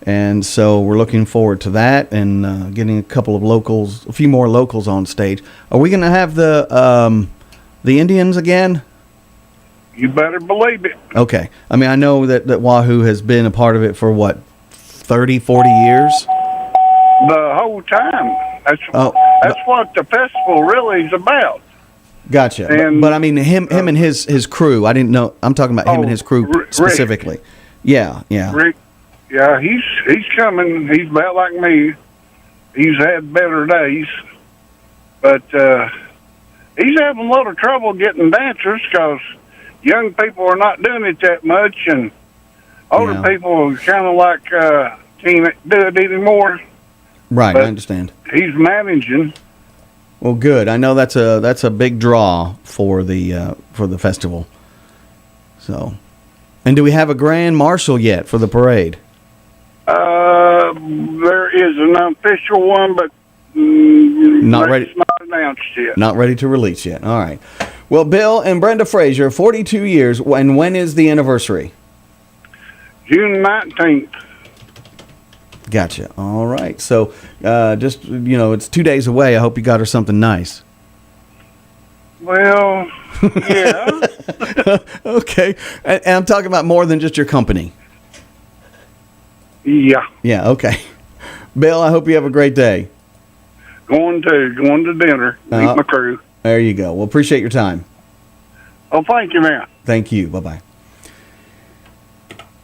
and so we're looking forward to that and getting a few more locals on stage. Are we going to have the Indians again? You better believe it. Okay. I mean, I know that Wahoo has been a part of it for what, 30, 40 years? The whole time. That's what the festival really is about. Gotcha. And, but I mean, him and his crew. I didn't know. I'm talking about him and his crew specifically. Rick. Yeah. Rick, yeah, he's coming. He's about like me. He's had better days, but he's having a lot of trouble getting dancers because young people are not doing it that much, and older people kind of like can't do it anymore. Right, But I understand. He's managing. Well, good. I know that's a big draw for the festival. So, and do we have a grand marshal yet for the parade? There is an official one, but Not ready. It's not announced yet. Not ready to release yet. All right. Well, Bill and Brenda Frazier, 42 years. And when is the anniversary? June 19th. Gotcha. All right. So, just, it's 2 days away. I hope you got her something nice. Well, yeah. Okay. And I'm talking about more than just your company. Yeah. Yeah, okay. Bill, I hope you have a great day. Going to dinner. Meet my crew. There you go. Well, appreciate your time. Oh, thank you, man. Thank you. Bye-bye.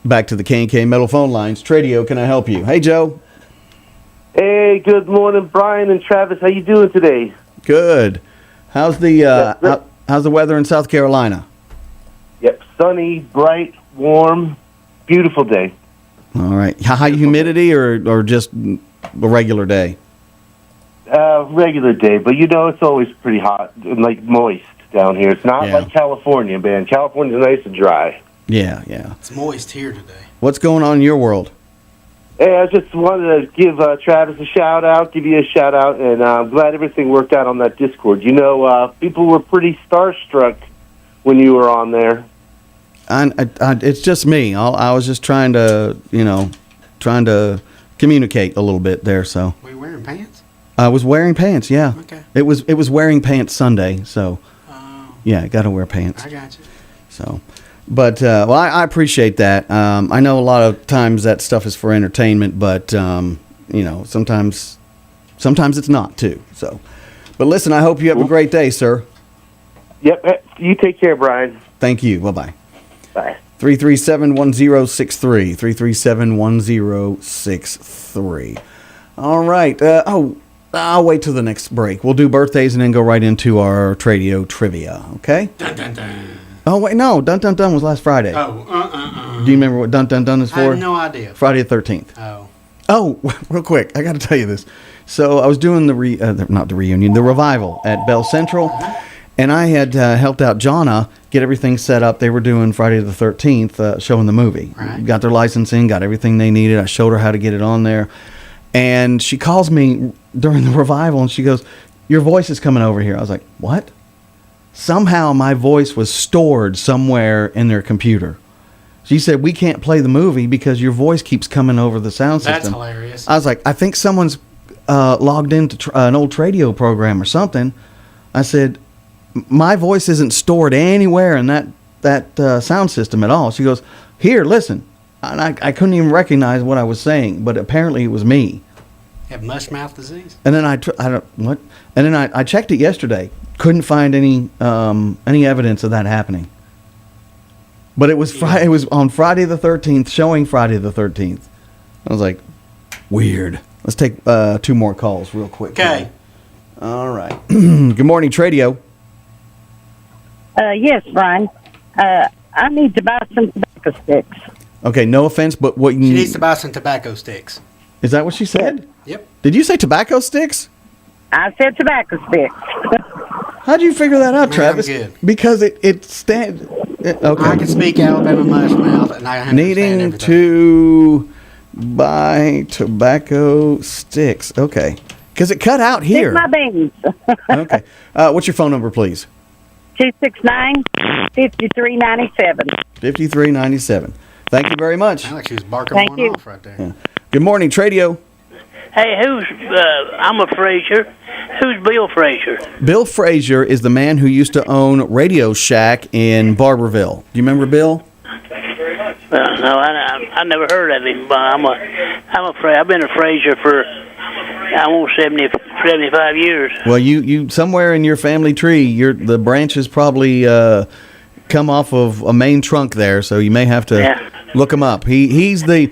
Back to the K&K Metal phone lines. Tradio, can I help you? Hey, Joe. Hey, good morning, Brian and Travis. How you doing today? Good. How's the how's the weather in South Carolina? Yep, sunny, bright, warm, beautiful day. All right. High humidity or just a regular day? Regular day, but it's always pretty hot and like moist down here. It's not like California, man. California's nice and dry. Yeah. It's moist here today. What's going on in your world? Hey, I just wanted to give Travis a shout out, give you a shout out, and I'm glad everything worked out on that Discord. People were pretty starstruck when you were on there. It's just me. I was just trying to communicate a little bit there. So. Were you wearing pants? I was wearing pants. Yeah. Okay. It was wearing pants Sunday. So. Yeah, got to wear pants. I got you. So. But I appreciate that. I know a lot of times that stuff is for entertainment, but sometimes it's not too. So, but listen, I hope you have a great day, sir. Yep, you take care, Brian. Thank you. Bye-bye. Bye. 337-1063. 337-1063. All right. I'll wait till the next break. We'll do birthdays and then go right into our Tradio trivia. Okay. Dun, dun, dun. Oh, wait, no. Dun Dun Dun was last Friday. Oh, Do you remember what Dun Dun Dun is for? I have no idea. Friday the 13th. Oh, real quick. I got to tell you this. So I was doing the revival at Bell Central, and I had helped out Jonna get everything set up. They were doing Friday the 13th, showing the movie. Right. Got their licensing, got everything they needed. I showed her how to get it on there. And she calls me during the revival, and she goes, "Your voice is coming over here." I was like, "What?" Somehow my voice was stored somewhere in their computer. She said, "We can't play the movie because your voice keeps coming over the sound system." That's hilarious. I was like, "I think someone's logged into an old Tradio program or something." I said, "My voice isn't stored anywhere in that sound system at all." She goes, "Here, listen." And I couldn't even recognize what I was saying, but apparently it was me. You have mush mouth disease? And then I checked it yesterday. Couldn't find any evidence of that happening. But it was It was on Friday the 13th, showing Friday the 13th. I was like, weird. Let's take 2 more calls real quick. Okay. All right. Good morning, Tradio. Yes, Brian. I need to buy some tobacco sticks. Okay, no offense, but what you She needs to buy some tobacco sticks. Is that what she said? Yep. Did you say tobacco sticks? I said tobacco sticks. How'd you figure that out, Man, Travis? I'm good. Because it stands. Okay. I can speak Alabama mush mouth, and I understand Needing everything. to buy tobacco sticks. Okay. Because it cut out here. Stick my beans. Okay. What's your phone number, please? 269-5397. 5397. Thank you very much. Sound like she was barking Thank one you. off right there. Yeah. Good morning, Tradio. Hey, I'm a Frazier. Who's Bill Frazier? Bill Frazier is the man who used to own Radio Shack in Barberville. Do you remember Bill? No, I never heard of him, but I'm I've been a Frazier for almost 75 years. Well, you somewhere in your family tree, the branches probably come off of a main trunk there, so you may have to look him up. He's the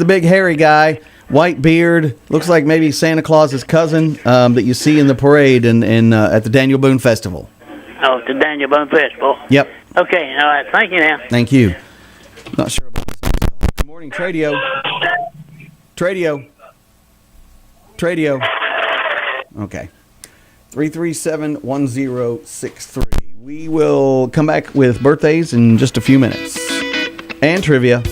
big hairy guy, white beard, looks like maybe Santa Claus's cousin that you see in the parade and at the Daniel Boone Festival. Oh, the Daniel Boone Festival. Yep. Okay, all right. Thank you now. Thank you. Not sure about this. Good morning, Tradio. Tradio. Okay. 337-1063. We will come back with birthdays in just a few minutes. And trivia.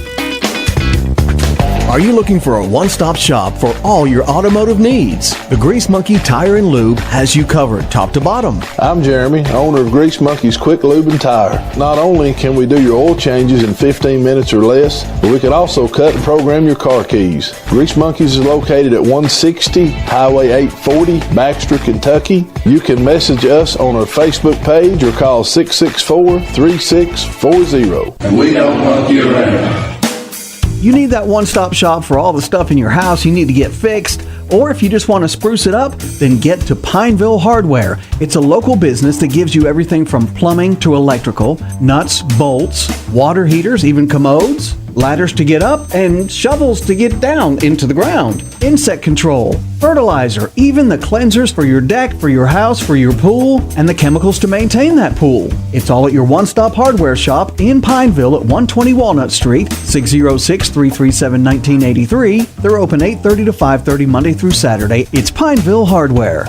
Are you looking for a one-stop shop for all your automotive needs? The Grease Monkey Tire and Lube has you covered top to bottom. I'm Jeremy, owner of Grease Monkey's Quick Lube and Tire. Not only can we do your oil changes in 15 minutes or less, but we can also cut and program your car keys. Grease Monkey's is located at 160 Highway 840, Baxter, Kentucky. You can message us on our Facebook page or call 664-3640. And we don't monkey around. You need that one-stop shop for all the stuff in your house you need to get fixed, or if you just want to spruce it up, then get to Pineville Hardware. It's a local business that gives you everything from plumbing to electrical, nuts, bolts, water heaters, even commodes, ladders to get up, and shovels to get down into the ground. Insect control, fertilizer, even the cleansers for your deck, for your house, for your pool, and the chemicals to maintain that pool. It's all at your one-stop hardware shop in Pineville at 120 Walnut Street, 606-337-1983. They're open 8:30 to 5:30 Monday through Saturday. It's Pineville Hardware.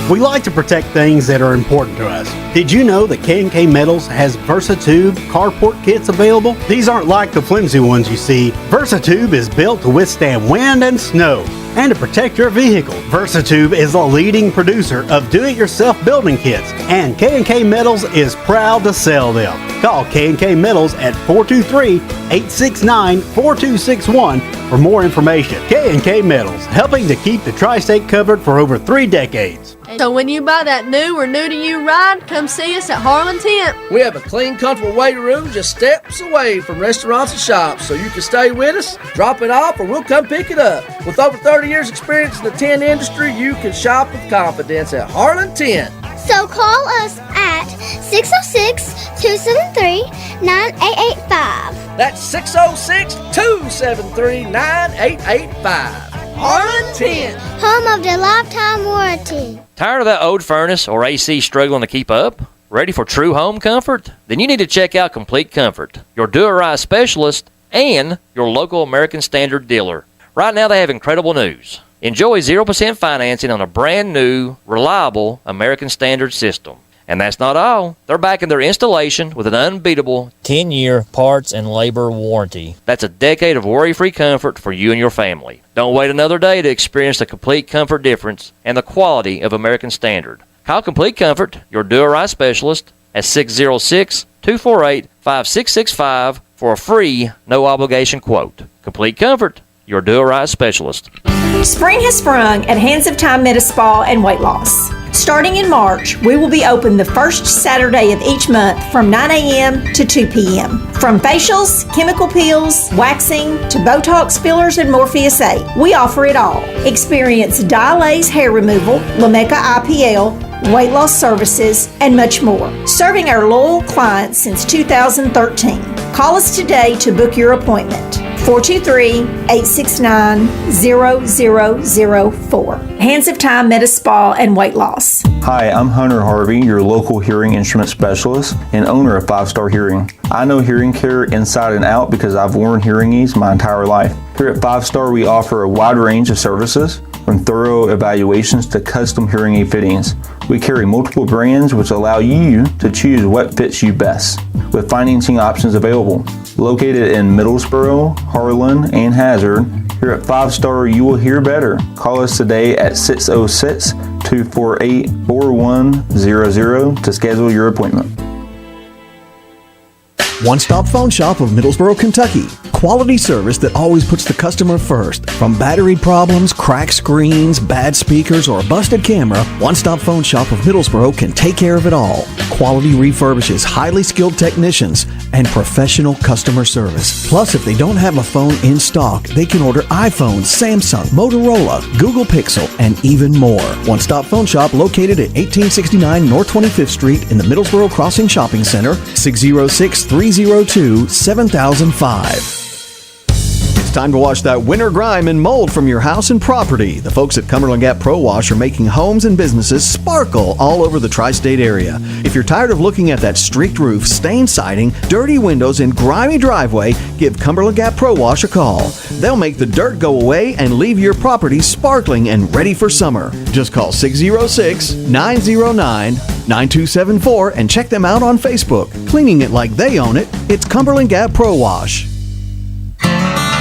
We like to protect things that are important to us. Did you know that K&K Metals has VersaTube carport kits available? These aren't like the flimsy ones you see. VersaTube is built to withstand wind and snow and to protect your vehicle. VersaTube is a leading producer of do-it-yourself building kits, and K&K Metals is proud to sell them. Call K&K Metals at 423-869-4261 for more information. K&K Metals, helping to keep the tri-state covered for over 3 decades. So when you buy that new or new-to-you ride, come see us at Harlan Tent. We have a clean, comfortable waiting room just steps away from restaurants and shops, so you can stay with us, drop it off, or we'll come pick it up. With over 30 years experience in the tent industry, you can shop with confidence at Harlan Tent. So call us at 606-273-9885. That's 606-273-9885. Harlan Tent. Home of the lifetime warranty. Tired of that old furnace or AC struggling to keep up? Ready for true home comfort? Then you need to check out Complete Comfort, your do-it-right specialist and your local American Standard dealer. Right now they have incredible news. Enjoy 0% financing on a brand new, reliable American Standard system. And that's not all. They're backing their installation with an unbeatable 10-year parts and labor warranty. That's a decade of worry-free comfort for you and your family. Don't wait another day to experience the complete comfort difference and the quality of American Standard. Call Complete Comfort, your do-it-right specialist, at 606-248-5665 for a free, no-obligation quote. Complete Comfort, your do-it-right specialist. Spring has sprung at Hands of Time Medi Spa and Weight Loss. Starting in March, we will be open the first Saturday of each month from 9 a.m. to 2 p.m. From facials, chemical peels, waxing, to Botox fillers and Morpheus 8, we offer it all. Experience Dilaze hair removal, Lamecca IPL, weight loss services, and much more. Serving our loyal clients since 2013. Call us today to book your appointment. 423-869-0004. Hands of Time Medi Spa and Weight Loss. Hi, I'm Hunter Harvey, your local hearing instrument specialist and owner of 5 Star Hearing. I know hearing care inside and out because I've worn hearing aids my entire life. Here at 5 Star, we offer a wide range of services. from thorough evaluations to custom hearing aid fittings. We carry multiple brands which allow you to choose what fits you best, with financing options available. Located in Middlesboro, Harlan, and Hazard, here at 5 Star you will hear better. Call us today at 606-248-4100 to schedule your appointment. One-stop phone shop of Middlesboro, Kentucky. Quality service that always puts the customer first. From battery problems, cracked screens, bad speakers, or a busted camera, One-stop phone shop of Middlesboro can take care of it all. Quality refurbishes, highly skilled technicians, and professional customer service. Plus, if they don't have a phone in stock, they can order iPhones, Samsung, Motorola, Google Pixel, and even more. One-stop phone shop located at 1869 North 25th Street in the Middlesboro Crossing Shopping Center, 606-302-7005. It's time to wash that winter grime and mold from your house and property. The folks at Cumberland Gap Pro Wash are making homes and businesses sparkle all over the tri-state area. If you're tired of looking at that streaked roof, stained siding, dirty windows, and grimy driveway, give Cumberland Gap Pro Wash a call. They'll make the dirt go away and leave your property sparkling and ready for summer. Just call 606-909-9274 and check them out on Facebook. Cleaning it like they own it, it's Cumberland Gap Pro Wash.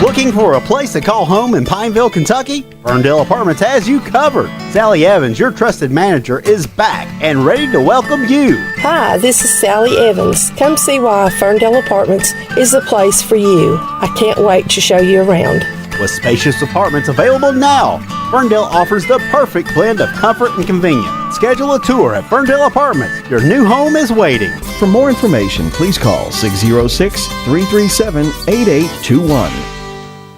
Looking for a place to call home in Pineville, Kentucky? Ferndale Apartments has you covered. Sally Evans, your trusted manager, is back and ready to welcome you. Hi, this is Sally Evans. Come see why Ferndale Apartments is the place for you. I can't wait to show you around. With spacious apartments available now, Ferndale offers the perfect blend of comfort and convenience. Schedule a tour at Ferndale Apartments. Your new home is waiting. For more information, please call 606-337-8821.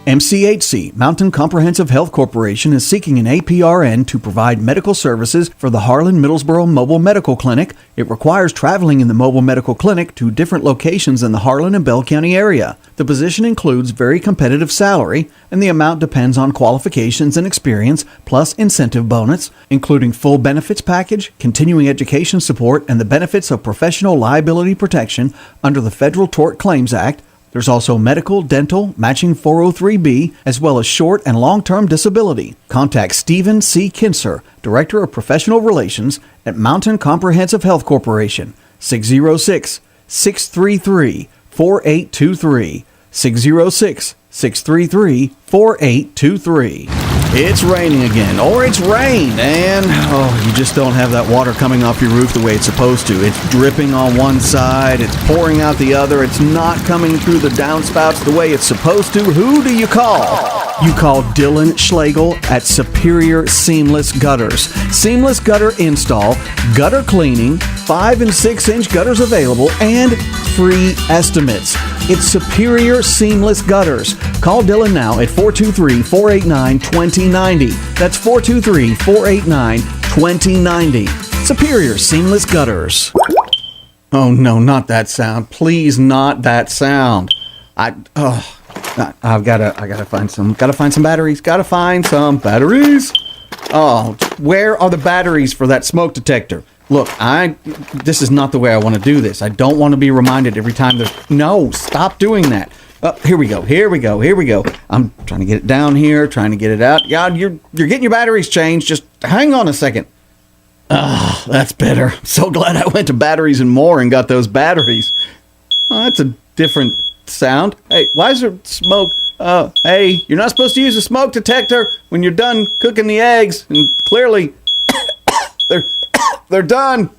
MCHC, Mountain Comprehensive Health Corporation, is seeking an APRN to provide medical services for the Harlan-Middlesboro Mobile Medical Clinic. It requires traveling in the mobile medical clinic to different locations in the Harlan and Bell County area. The position includes very competitive salary, and the amount depends on qualifications and experience, plus incentive bonus, including full benefits package, continuing education support, and the benefits of professional liability protection under the Federal Tort Claims Act. There's also medical, dental, matching 403B, as well as short and long-term disability. Contact Stephen C. Kinser, Director of Professional Relations at Mountain Comprehensive Health Corporation, 606-633-4823, 606-633-4823. It's raining again, or it's rained, and you just don't have that water coming off your roof the way it's supposed to. It's dripping on one side, it's pouring out the other, it's not coming through the downspouts the way it's supposed to. Who do you call? You call Dylan Schlegel at Superior Seamless Gutters. Seamless gutter install, gutter cleaning, 5 and 6 inch gutters available, and free estimates. It's Superior Seamless Gutters. Call Dylan now at 423-489-2090. That's 423-489-2090. Superior Seamless Gutters. Oh no, not that sound. Please, not that sound. I've gotta find some batteries. Gotta find some batteries. Oh, where are the batteries for that smoke detector? Look, this is not the way I want to do this. I don't want to be reminded every time no, stop doing that. Here we go. I'm trying to get it down here, trying to get it out. Yeah, you're getting your batteries changed. Just hang on a second. That's better. I'm so glad I went to Batteries and More and got those batteries. Oh, that's a different sound. Hey, why is there smoke? Hey, you're not supposed to use a smoke detector when you're done cooking the eggs, and clearly they're done.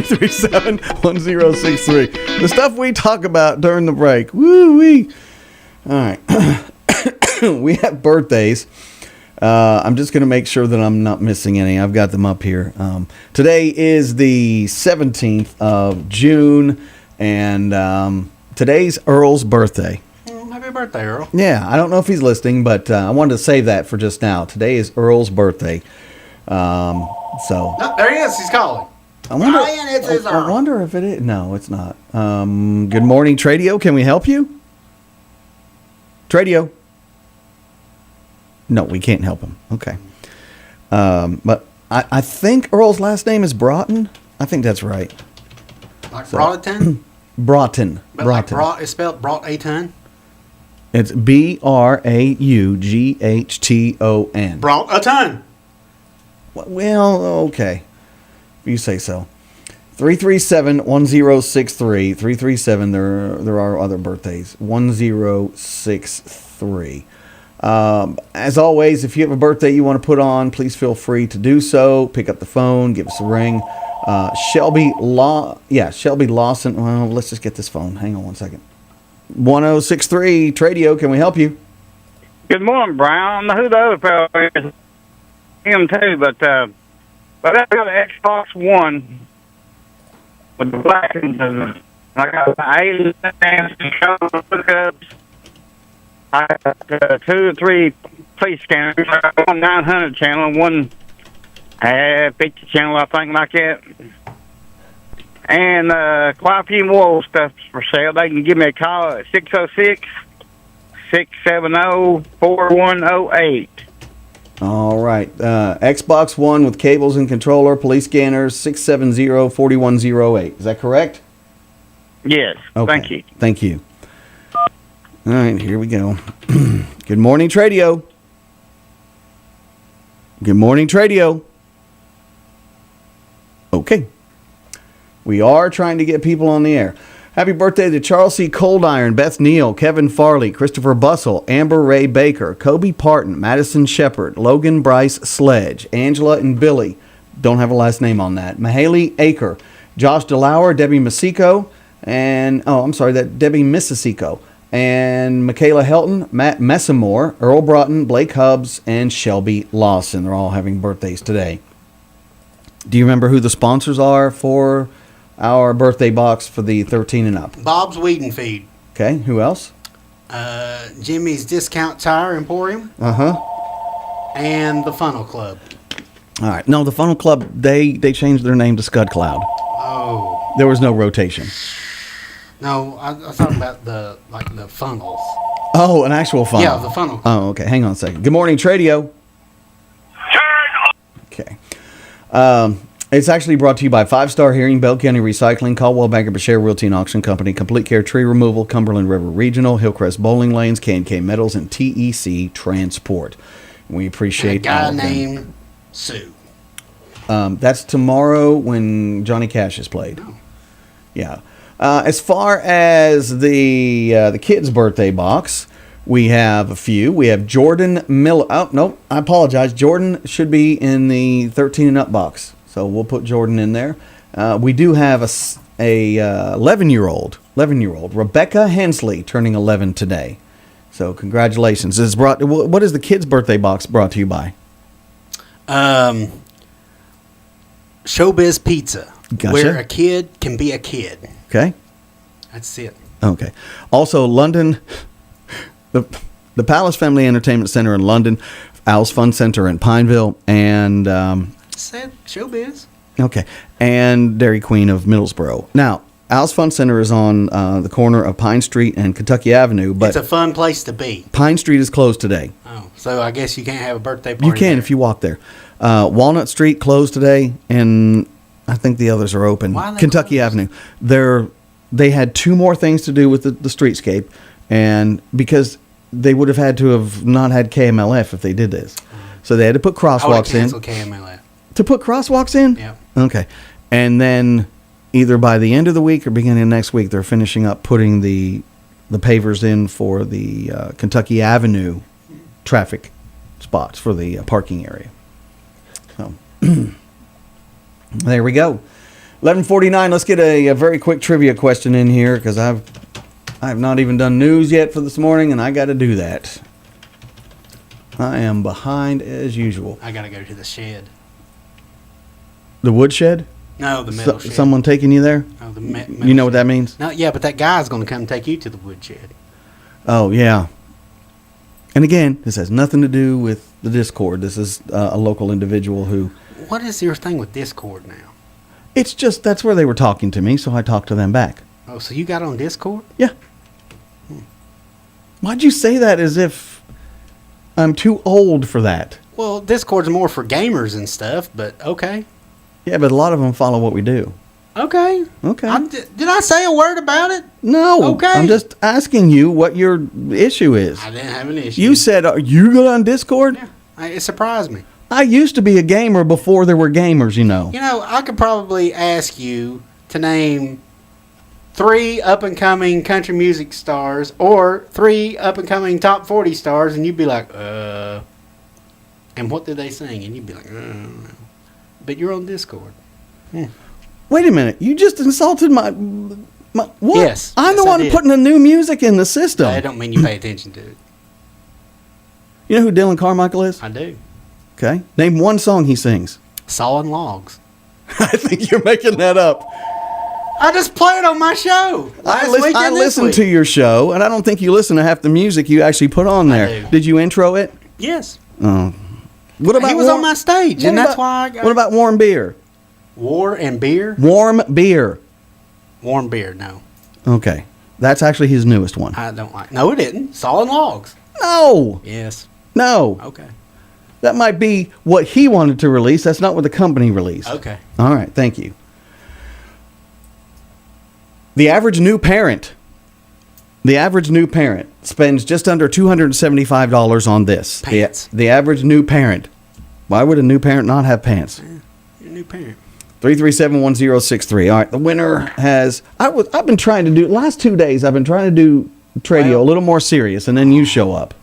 337-1063. The stuff we talk about during the break. Woo-wee. All right. We have birthdays. I'm just going to make sure that I'm not missing any. I've got them up here. Today is the 17th of June, and today's Earl's birthday. Happy birthday, Earl. Yeah, I don't know if he's listening, but I wanted to save that for just now. Today is Earl's birthday. Oh, there he is. He's calling. I wonder, Brian, it's his I wonder if it is. No, it's not. Good morning, Tradio. Can we help you? Tradio. No, we can't help him. Okay. But I think Earl's last name is Broughton. I think that's right. Like Broughton? Broughton. But like it's spelled Broughton? It's Braughton. Broughton. Well, okay. You say so. 337-1063. 337, there are other birthdays. 1063. As always, if you have a birthday you want to put on, please feel free to do so. Pick up the phone, give us a ring. Shelby Lawson. Well, let's just get this phone. Hang on one second. 1063 Tradio, can we help you? Good morning, Brian. I don't know who the other fellow is. Him too, but I got an Xbox One with the black and I got the 80 hookups. I got 2 or 3 police scanners. I got one 900 channel, one 50 channel, I think, like that. And quite a few more stuff for sale. They can give me a call at 606-670-4108. All right. Xbox One with cables and controller, police scanners, 670-4108. Is that correct? Yes. Okay. Thank you. Thank you. All right, here we go. Good morning, Tradio. Good morning, Tradio. Okay. We are trying to get people on the air. Happy birthday to Charles C. Coldiron, Beth Neal, Kevin Farley, Christopher Bussell, Amber Ray Baker, Kobe Parton, Madison Shepard, Logan Bryce Sledge, Angela and Billy. Don't have a last name on that. Mahaley Aker, Josh DeLauer, Debbie Masico, and, Debbie Missisico, and Michaela Helton, Matt Messamore, Earl Broughton, Blake Hubbs, and Shelby Lawson. They're all having birthdays today. Do you remember who the sponsors are for our birthday box for the 13 and up? Bob's Weed and Feed. Okay, who else? Jimmy's Discount Tire Emporium. Uh-huh. And the Funnel Club. All right. No, the Funnel Club, they changed their name to Scud Cloud. Oh. There was no rotation. No, I was talking about the funnels. Oh, an actual funnel. Yeah, the funnel. Oh, okay. Hang on a second. Good morning, Tradio. Okay. It's actually brought to you by 5-Star Hearing, Bell County Recycling, Caldwell Banker Bashir Realty and Auction Company, Complete Care Tree Removal, Cumberland River Regional, Hillcrest Bowling Lanes, K&K Metals, and TEC Transport. We appreciate a all guy of them. named Sue. That's tomorrow when Johnny Cash is played. Oh. Yeah. As far as the kids' birthday box, we have a few. We have Jordan Miller. Oh, no, I apologize. Jordan should be in the 13 and up box. So we'll put Jordan in there. We do have a 11-year-old, Rebecca Hensley, turning 11 today. So congratulations. What is the kids' birthday box brought to you by? Showbiz Pizza. Gotcha. Where a kid can be a kid. Okay. That's it. Okay. Also, London, the Palace Family Entertainment Center in London, Al's Fun Center in Pineville, and Said Showbiz. Okay, and Dairy Queen of Middlesboro. Now, Al's Fun Center is on the corner of Pine Street and Kentucky Avenue, but It's a fun place to be. Pine Street is closed today. Oh, so I guess you can't have a birthday party. You can if you walk there. Walnut Street closed today, and I think the others are open. Why are they Kentucky Avenue. They had 2 more things to do with the streetscape, and because they would have had to have not had KMLF if they did this. So they had to put crosswalks in. KMLF. To put crosswalks in? Yeah. Okay. And then either by the end of the week or beginning of next week, they're finishing up putting the pavers in for the Kentucky Avenue traffic spots for the parking area. So there we go. 11:49. Let's get a very quick trivia question in here because I have not even done news yet for this morning, and I got to do that. I am behind as usual. I got to go to the shed. The woodshed? No, the metal shed. Someone taking you there? Oh, the metal You know what that means? No, yeah, but that guy's going to come take you to the woodshed. Oh, yeah. And again, this has nothing to do with the Discord. This is a local individual who... What is your thing with Discord now? It's just, that's where they were talking to me, so I talked to them back. Oh, so you got on Discord? Yeah. Why'd you say that as if I'm too old for that? Well, Discord's more for gamers and stuff, but okay. Yeah, but a lot of them follow what we do. Okay. Okay. Did I say a word about it? No. Okay. I'm just asking you what your issue is. I didn't have an issue. You said, are you good on Discord? Yeah. It surprised me. I used to be a gamer before there were gamers, you know. You know, I could probably ask you to name 3 up-and-coming country music stars or 3 up-and-coming top 40 stars, and you'd be like, and what did they sing? And you'd be like, I don't know. But you're on Discord. Wait a minute. You just insulted my what? Yes. I'm the yes, one putting the new music in the system. I don't mean you pay attention to it. You know who Dylan Carmichael is? I do. Okay. Name one song he sings. Sawing Logs. I think you're making that up. I just play it on my show. I listen to your show, and I don't think you listen to half the music you actually put on there. Did you intro it? Yes. Oh. What about he was on my stage, and that's why I got... What about Warm Beer? War and Beer? Warm Beer. Warm Beer, no. Okay. That's actually his newest one. I don't like... No, it didn't. Sawing Logs. No. Yes. No. Okay. That might be what he wanted to release. That's not what the company released. Okay. All right. Thank you. The average new parent spends just under $275 on this. Pants. The average new parent. Why would a new parent not have pants? Yeah, you're a new parent. 3371063. All right, the winner has... I've been trying to do... Last 2 days, I've been trying to do Tradio a little more serious, and then you show up.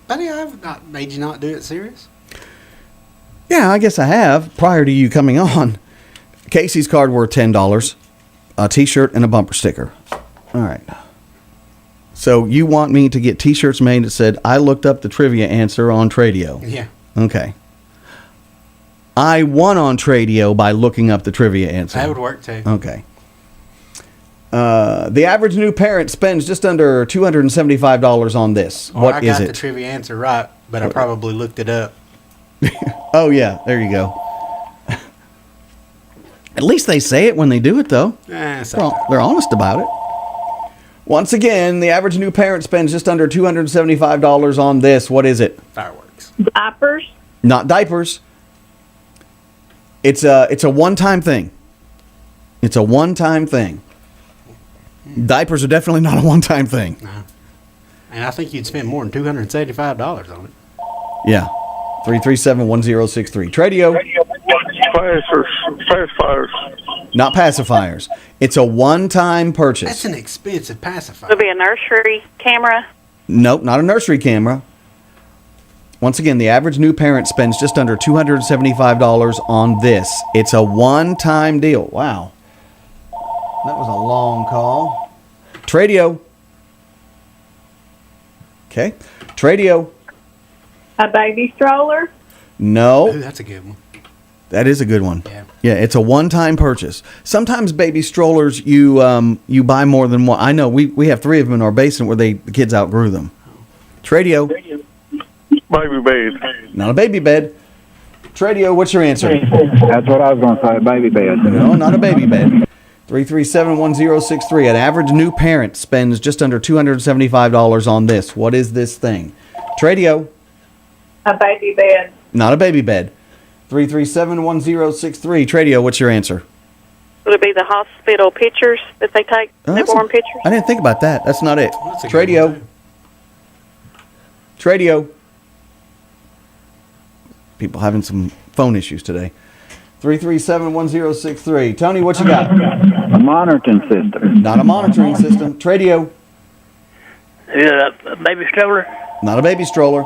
Buddy, I've not made you not do it serious. Yeah, I guess I have, prior to you coming on. Casey's card worth $10, a T-shirt, and a bumper sticker. All right. So you want me to get T-shirts made that said, I looked up the trivia answer on Tradio? Yeah. Okay. I won on Tradio by looking up the trivia answer. That would work, too. Okay. The average new parent spends just under $275 on this. Well, What is I got it? the trivia answer right, but I probably looked it up. Oh, yeah. There you go. At least they say it when they do it, though. They're honest about it. Once again, the average new parent spends just under $275 on this. What is it? Fireworks. Diapers. Not diapers. It's a one-time thing. It's a one-time thing. Diapers are definitely not a one-time thing. No. And I think you'd spend more than $275 on it. Yeah. 3371063. Tradio. Pacifiers. Not pacifiers. It's a one-time purchase. That's an expensive pacifier. It'll be a nursery camera. Nope, not a nursery camera. Once again, the average new parent spends just under $275 on this. It's a one-time deal. Wow. That was a long call. Tradio. Okay. Tradio. A baby stroller. No. Ooh, that's a good one. That is a good one. Yeah. Yeah, it's a one-time purchase. Sometimes baby strollers, you buy more than one. I know we have 3 of them in our basement where the kids outgrew them. Tradio. Baby bed. Not a baby bed. Tradio, what's your answer? That's what I was going to say, baby bed. No, not a baby bed. 3371063. An average new parent spends just under $275 on this. What is this thing? Tradio. A baby bed. Not a baby bed. 3371063. Tradio, what's your answer? Would it be the hospital pictures that they take, newborn pictures? I didn't think about that. That's not it. That's a good Tradio. one, Tradio. People having some phone issues today. 3371063. Tony, what you got? A monitoring system. Not a monitoring system. Tradio. A baby stroller? Not a baby stroller.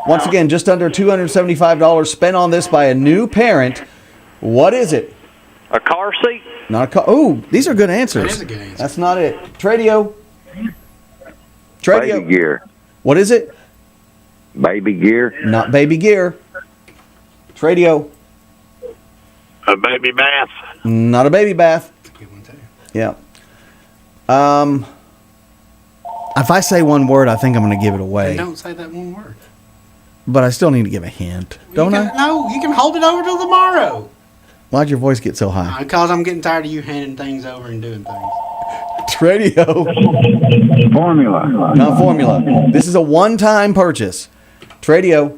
Once again, just under $275 spent on this by a new parent. What is it? A car seat? Not a car. Oh, these are good answers. That is a good answer. That's not it. Tradio. Baby gear. What is it? Baby gear. Not baby gear. Tradio. A baby bath. Not a baby bath. Yeah. If I say one word, I think I'm going to give it away. Then don't say that one word. But I still need to give a hint, don't I? No, you can hold it over till tomorrow. Why'd your voice get so high? Because I'm getting tired of you handing things over and doing things. Tradio. Formula. Not formula. This is a one-time purchase. Tradio.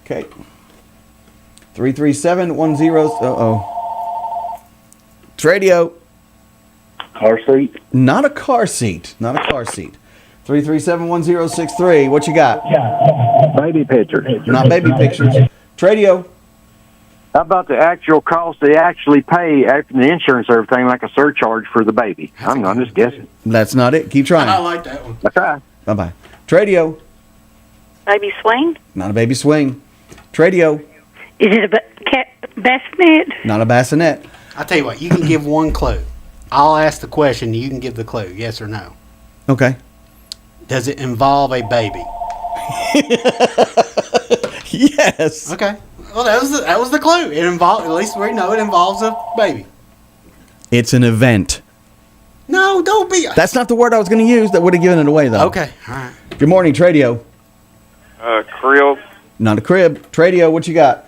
Okay. 33710. Uh-oh. Tradio. Car seat. Not a car seat. 3371063. What you got? Baby pictures. Not baby pictures. Tradio. How about the actual cost they actually pay after the insurance and everything, like a surcharge for the baby? I'm just guessing. That's not it. Keep trying. I like that one. That's right. Bye-bye. Tradio. Baby swing? Not a baby swing. Tradio. Is it a bassinet? Not a bassinet. I'll tell you what, you can give one clue. I'll ask the question, you can give the clue, yes or no. Okay. Does it involve a baby? Yes. Okay. Well, that was the clue. It involves, at least we know it involves a baby. It's an event. No, don't be. That's not the word I was going to use. That would have given it away, though. Okay. All right. Good morning, Tradio. Crib. Not a crib. Tradio, what you got?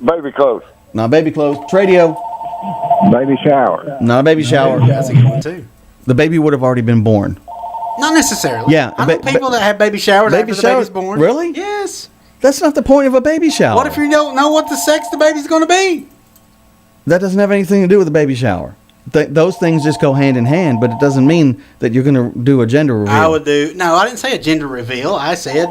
Baby clothes. Not baby clothes. Tradio. Baby shower. Not a baby shower. That's a good one, too. The baby would have already been born. Not necessarily. Yeah. I know people that have baby showers baby after the baby's born. Really? Yes. That's not the point of a baby shower. What if you don't know what the sex the baby's going to be? That doesn't have anything to do with a baby shower. Those things just go hand in hand, but it doesn't mean that you're going to do a gender reveal. I didn't say a gender reveal. I said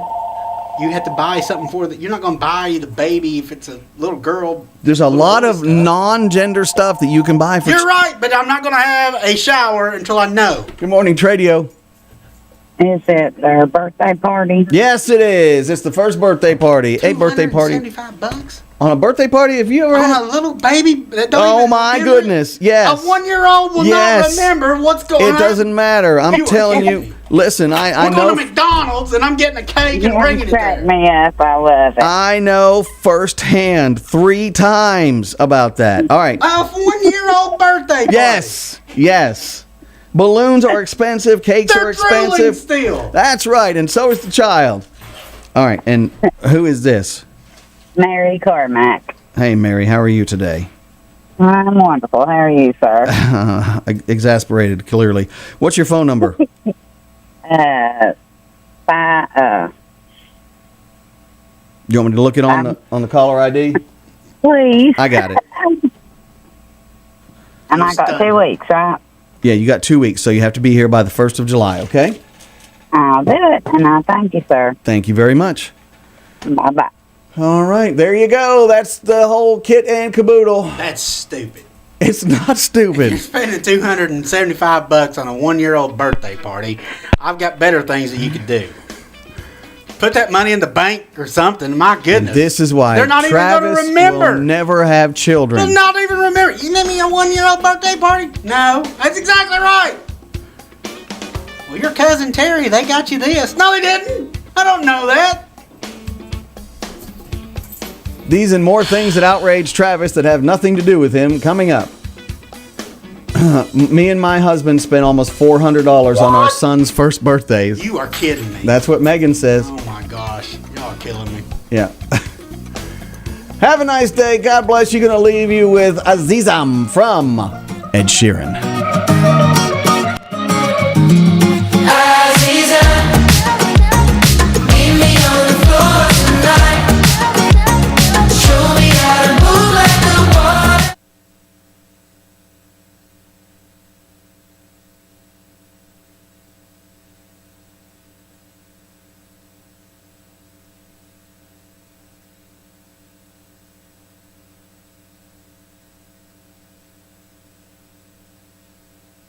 you have to buy something for that. You're not going to buy the baby if it's a little girl. There's a lot of non-gender stuff that you can buy for. You're right, but I'm not going to have a shower until I know. Good morning, Tradio. Is it their birthday party? Yes, it is. It's the first birthday party. A birthday party. $75 On a birthday party? Have you ever had a little baby that don't Oh even my remember? goodness. Yes. A 1-year-old will not remember what's going on. It doesn't matter. I'm You are telling kidding you. Listen, I We're know. going to McDonald's and I'm getting a cake and bringing it there. me up. I love it. I know firsthand 3 times about that. All right. A 1-year-old birthday party. Yes. Balloons are expensive. Cakes are expensive. Drooling still. That's right. And so is the child. All right. And who is this? Mary Carmack. Hey, Mary. How are you today? I'm wonderful. How are you, sir? Exasperated, clearly. What's your phone number? You want me to look it on the caller ID? Please. I got it. And I got 2 weeks, right? Yeah, you got 2 weeks, so you have to be here by the 1st of July, okay? I'll do it, and I thank you, sir. Thank you very much. Bye-bye. All right, there you go. That's the whole kit and caboodle. That's stupid. It's not stupid. You're spending $275 on a 1-year-old birthday party. I've got better things that you could do. Put that money in the bank or something. My goodness. This is why they're not Travis even going to remember. will never have children. They'll not even remember. You let me a 1-year-old birthday party? No, that's exactly right. Well, your cousin Terry, they got you this. No, they didn't. I don't know that. These and more things that outrage Travis that have nothing to do with him coming up. Me and my husband spent almost $400 on our son's first birthdays. You are kidding me. That's what Megan says. Oh my gosh. Y'all are killing me. Yeah. Have a nice day. God bless you. Going to leave you with Azizam from Ed Sheeran.